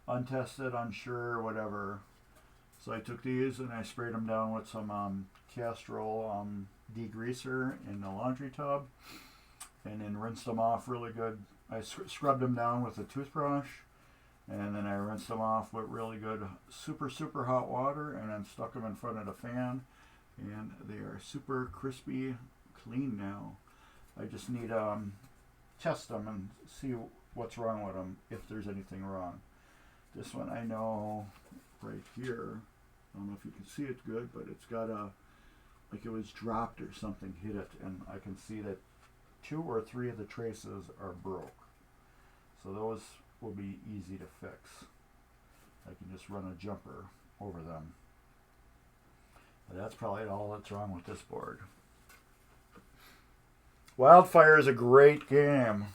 Untested, unsure, whatever. So I took these and I sprayed them down with some Castrol degreaser in the laundry tub, and then rinsed them off really good. I scrubbed them down with a toothbrush, and then I rinsed them off with really good super hot water, and then stuck them in front of the fan, and they are super crispy clean now. I just need to test them and see what's wrong with them, if there's anything wrong. This one I know right here, I don't know if you can see it good, but it's got like it was dropped or something hit it, and I can see that 2 or 3 of the traces are broke. So those will be easy to fix. I can just run a jumper over them. But that's probably all that's wrong with this board. Wildfire is a great game.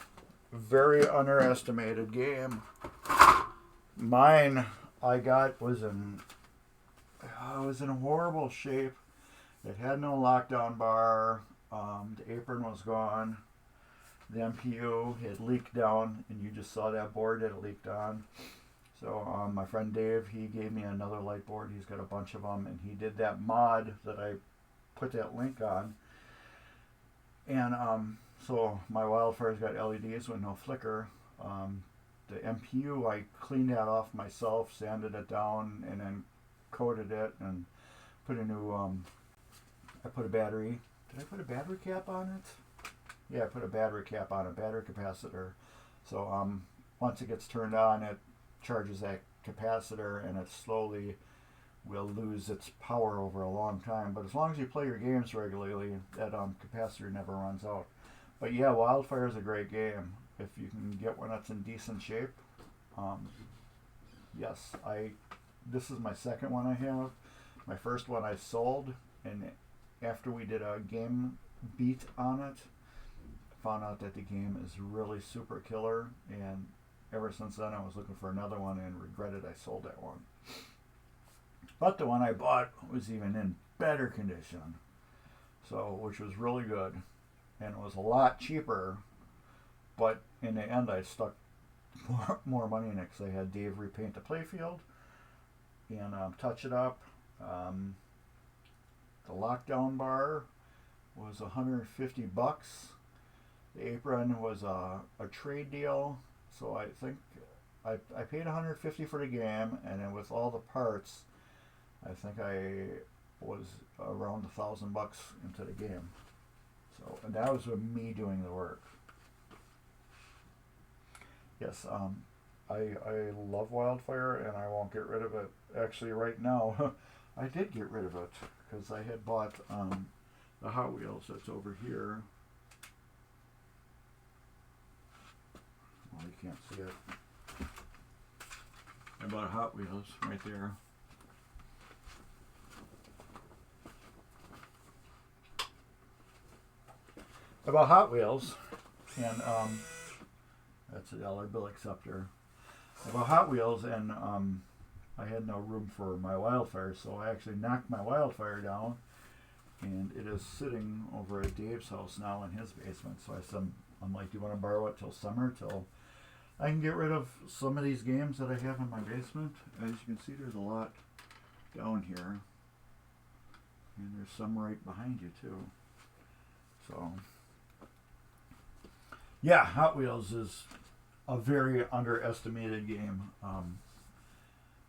Very underestimated game. Mine I got was in horrible shape. It had no lockdown bar. The apron was gone. The MPU had leaked down, and you just saw that board that it leaked on. So my friend Dave, he gave me another light board. He's got a bunch of them, and he did that mod that I put that link on. And so my Wildfire's got LEDs with no flicker. The MPU, I cleaned that off myself, sanded it down, and then coated it and put a new, I put a battery. Did I put a battery cap on it? Yeah, I put a battery cap on a battery capacitor. So once it gets turned on, it charges that capacitor, and it slowly will lose its power over a long time. But as long as you play your games regularly, that capacitor never runs out. But yeah, Wildfire is a great game. If you can get one that's in decent shape. Yes, this is my second one I have. My first one I sold, and after we did a game beat on it, found out that the game is really super killer, and ever since then I was looking for another one and regretted I sold that one. But the one I bought was even in better condition, so which was really good, and it was a lot cheaper, but in the end I stuck more money in it because I had Dave repaint the playfield and touch it up. The lockdown bar was $150. The apron was a trade deal, so I think I paid $150 for the game, and then with all the parts, I think I was around $1,000 into the game. So, and that was with me doing the work. Yes, I love Wildfire, and I won't get rid of it. Actually, right now, I did get rid of it because I had bought the Hot Wheels that's over here. Well, you can't see it. I bought Hot Wheels right there. I bought Hot Wheels, and that's a dollar bill acceptor. I bought Hot Wheels, and I had no room for my Wildfire, so I actually knocked my Wildfire down, and it is sitting over at Dave's house now in his basement. So I said, I'm like, do you want to borrow it till summer, till I can get rid of some of these games that I have in my basement? As you can see, there's a lot down here, and there's some right behind you too. So yeah, Hot Wheels is a very underestimated game.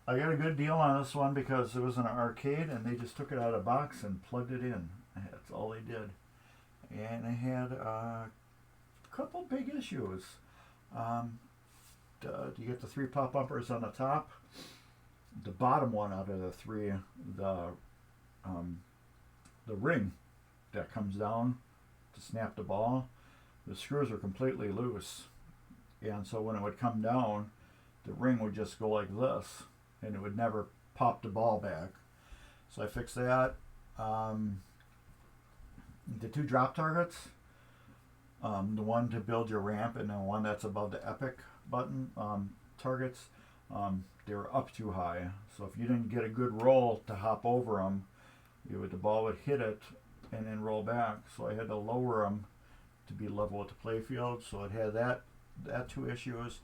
I got a good deal on this one because it was an arcade and they just took it out of the box and plugged it in. That's all they did. And it had a couple big issues. You get the 3 pop bumpers on the top. The bottom one out of the 3, the ring that comes down to snap the ball, the screws are completely loose. And so when it would come down, the ring would just go like this, and it would never pop the ball back. So I fixed that. The 2 drop targets, the one to build your ramp and the one that's above the epic button targets, they were up too high. So if you didn't get a good roll to hop over them, the ball would hit it and then roll back. So I had to lower them to be level with the playfield. So it had that 2 issues.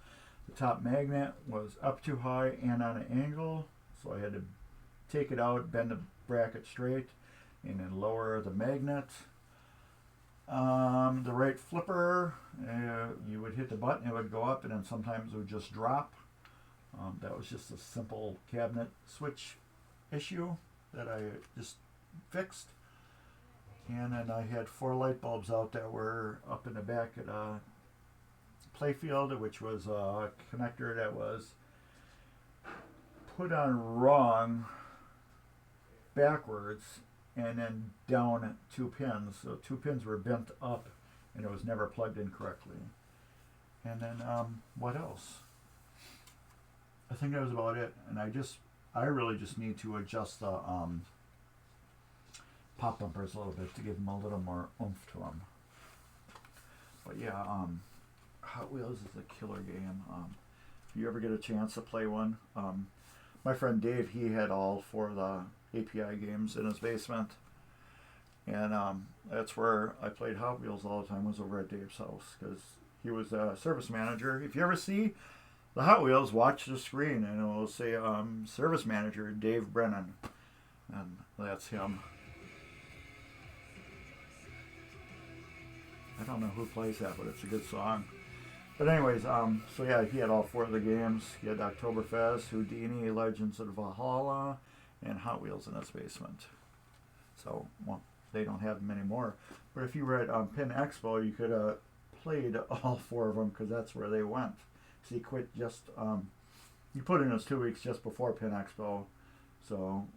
The top magnet was up too high and on an angle, so I had to take it out, bend the bracket straight, and then lower the magnet. The right flipper, you would hit the button, it would go up, and then sometimes it would just drop. That was just a simple cabinet switch issue that I just fixed. And then I had 4 light bulbs out that were up in the back at Playfield, which was a connector that was put on wrong backwards and then down 2 pins. So 2 pins were bent up and it was never plugged in correctly. And then what else? I think that was about it. And I really just need to adjust the pop bumpers a little bit to give them a little more oomph to them. But yeah, Hot Wheels is a killer game. If you ever get a chance to play one, my friend Dave, he had all 4 of the API games in his basement, and that's where I played Hot Wheels all the time, was over at Dave's house, because he was a service manager. If you ever see the Hot Wheels, watch the screen and it will say service manager Dave Brennan, and that's him. I don't know who plays that, but it's a good song. But anyways, so yeah, he had all 4 of the games. He had Oktoberfest, Houdini, Legends of Valhalla, and Hot Wheels in his basement. So, well, they don't have them anymore. But if you were at Pin Expo, you could have played all 4 of them, because that's where they went. So he quit just, he put in his 2 weeks just before Pin Expo. So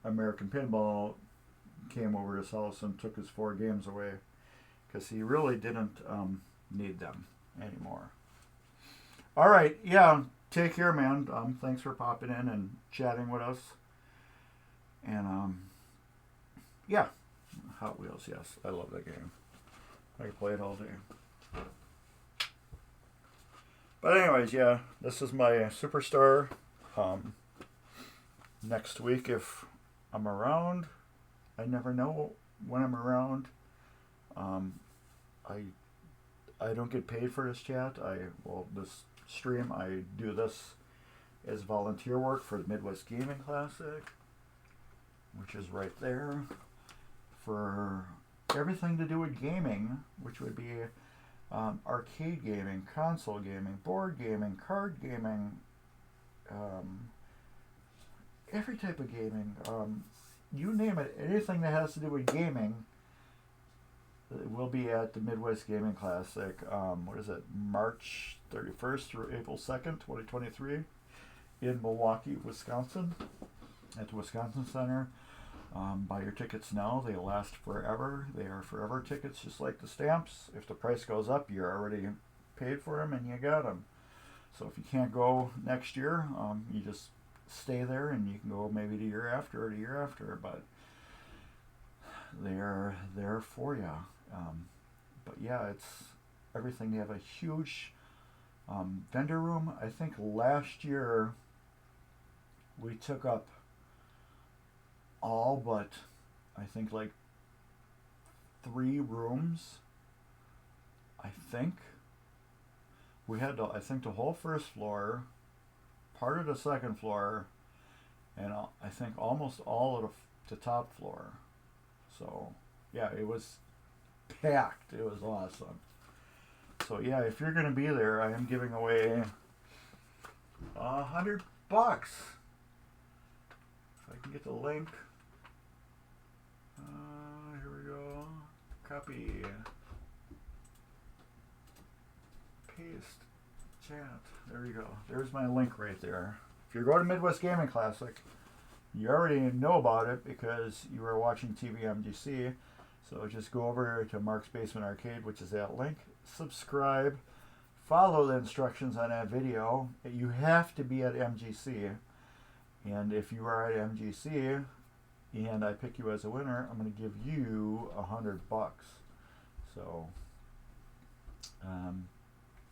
American Pinball came over to his house and took his 4 games away, because he really didn't need them anymore. All right, yeah, take care, man. Thanks for popping in and chatting with us. And yeah, Hot Wheels, yes, I love that game. I could play it all day. But anyways, yeah, this is my Superstar. Next week, if I'm around, I never know when I'm around. I don't get paid for this chat. This stream. I do this as volunteer work for the Midwest Gaming Classic, which is right there, for everything to do with gaming, which would be arcade gaming, console gaming, board gaming, card gaming, every type of gaming. You name it, anything that has to do with gaming will be at the Midwest Gaming Classic. What is it, March 31st through April 2nd, 2023, in Milwaukee, Wisconsin, at the Wisconsin Center. Buy your tickets now. They last forever. They are forever tickets, just like the stamps. If the price goes up, you're already paid for them and you got them. So if you can't go next year, you just stay there and you can go maybe the year after or the year after. But they're there for you. But yeah, it's everything. They have a huge vendor room. I think last year we took up all but I think like 3 rooms. I think we had I think the whole first floor, part of the second floor, and I think almost all of the top floor. So yeah, it was packed. It was awesome. So yeah, if you're gonna be there, I am giving away $100. If I can get the link. Here we go. Copy. Paste. Chat. There we go. There's my link right there. If you're going to Midwest Gaming Classic, you already know about it because you are watching tvMGC. So just go over to Mark's Basement Arcade, which is that link. Subscribe. Follow the instructions on that video. You have to be at MGC. And if you are at MGC and I pick you as a winner, I'm going to give you $100. So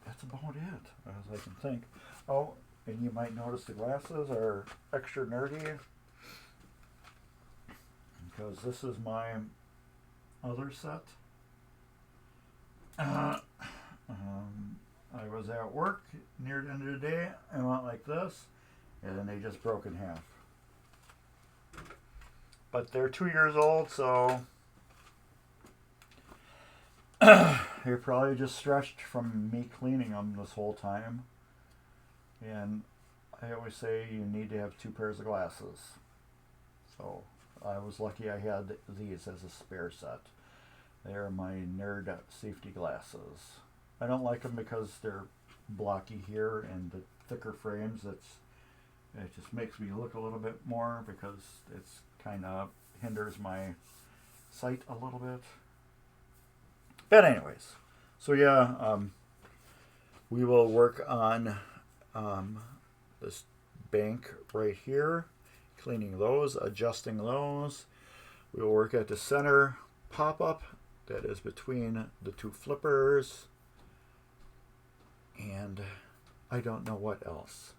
that's about it, as I can think. Oh, and you might notice the glasses are extra nerdy because this is my other set. I was at work near the end of the day and went like this, and then they just broke in half. But they're 2 years old, so they're probably just stretched from me cleaning them this whole time. And I always say you need to have 2 pairs of glasses. So I was lucky I had these as a spare set. They're my nerd safety glasses. I don't like them because they're blocky here and the thicker frames. It just makes me look a little bit more because it's kind of hinders my sight a little bit. But anyways, so yeah, we will work on this bank right here, cleaning those, adjusting those. We will work at the center pop-up that is between the 2 flippers, and I don't know what else.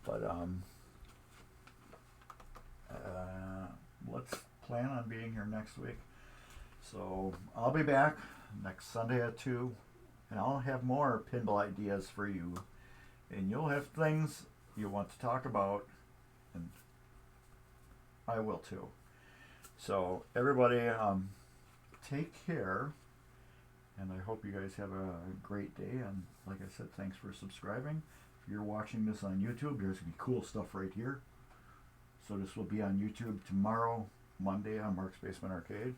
But let's plan on being here next week. So I'll be back next Sunday at 2, and I'll have more pinball ideas for you, and you'll have things you want to talk about, and I will too. So everybody, take care, and I hope you guys have a great day. And like I said, thanks for subscribing. If you're watching this on YouTube, there's gonna be cool stuff right here. So this will be on YouTube tomorrow, Monday, on Mark's Basement Arcade.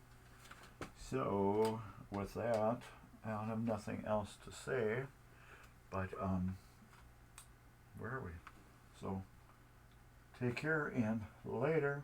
So with that, I don't have nothing else to say, but where are we? So take care and later.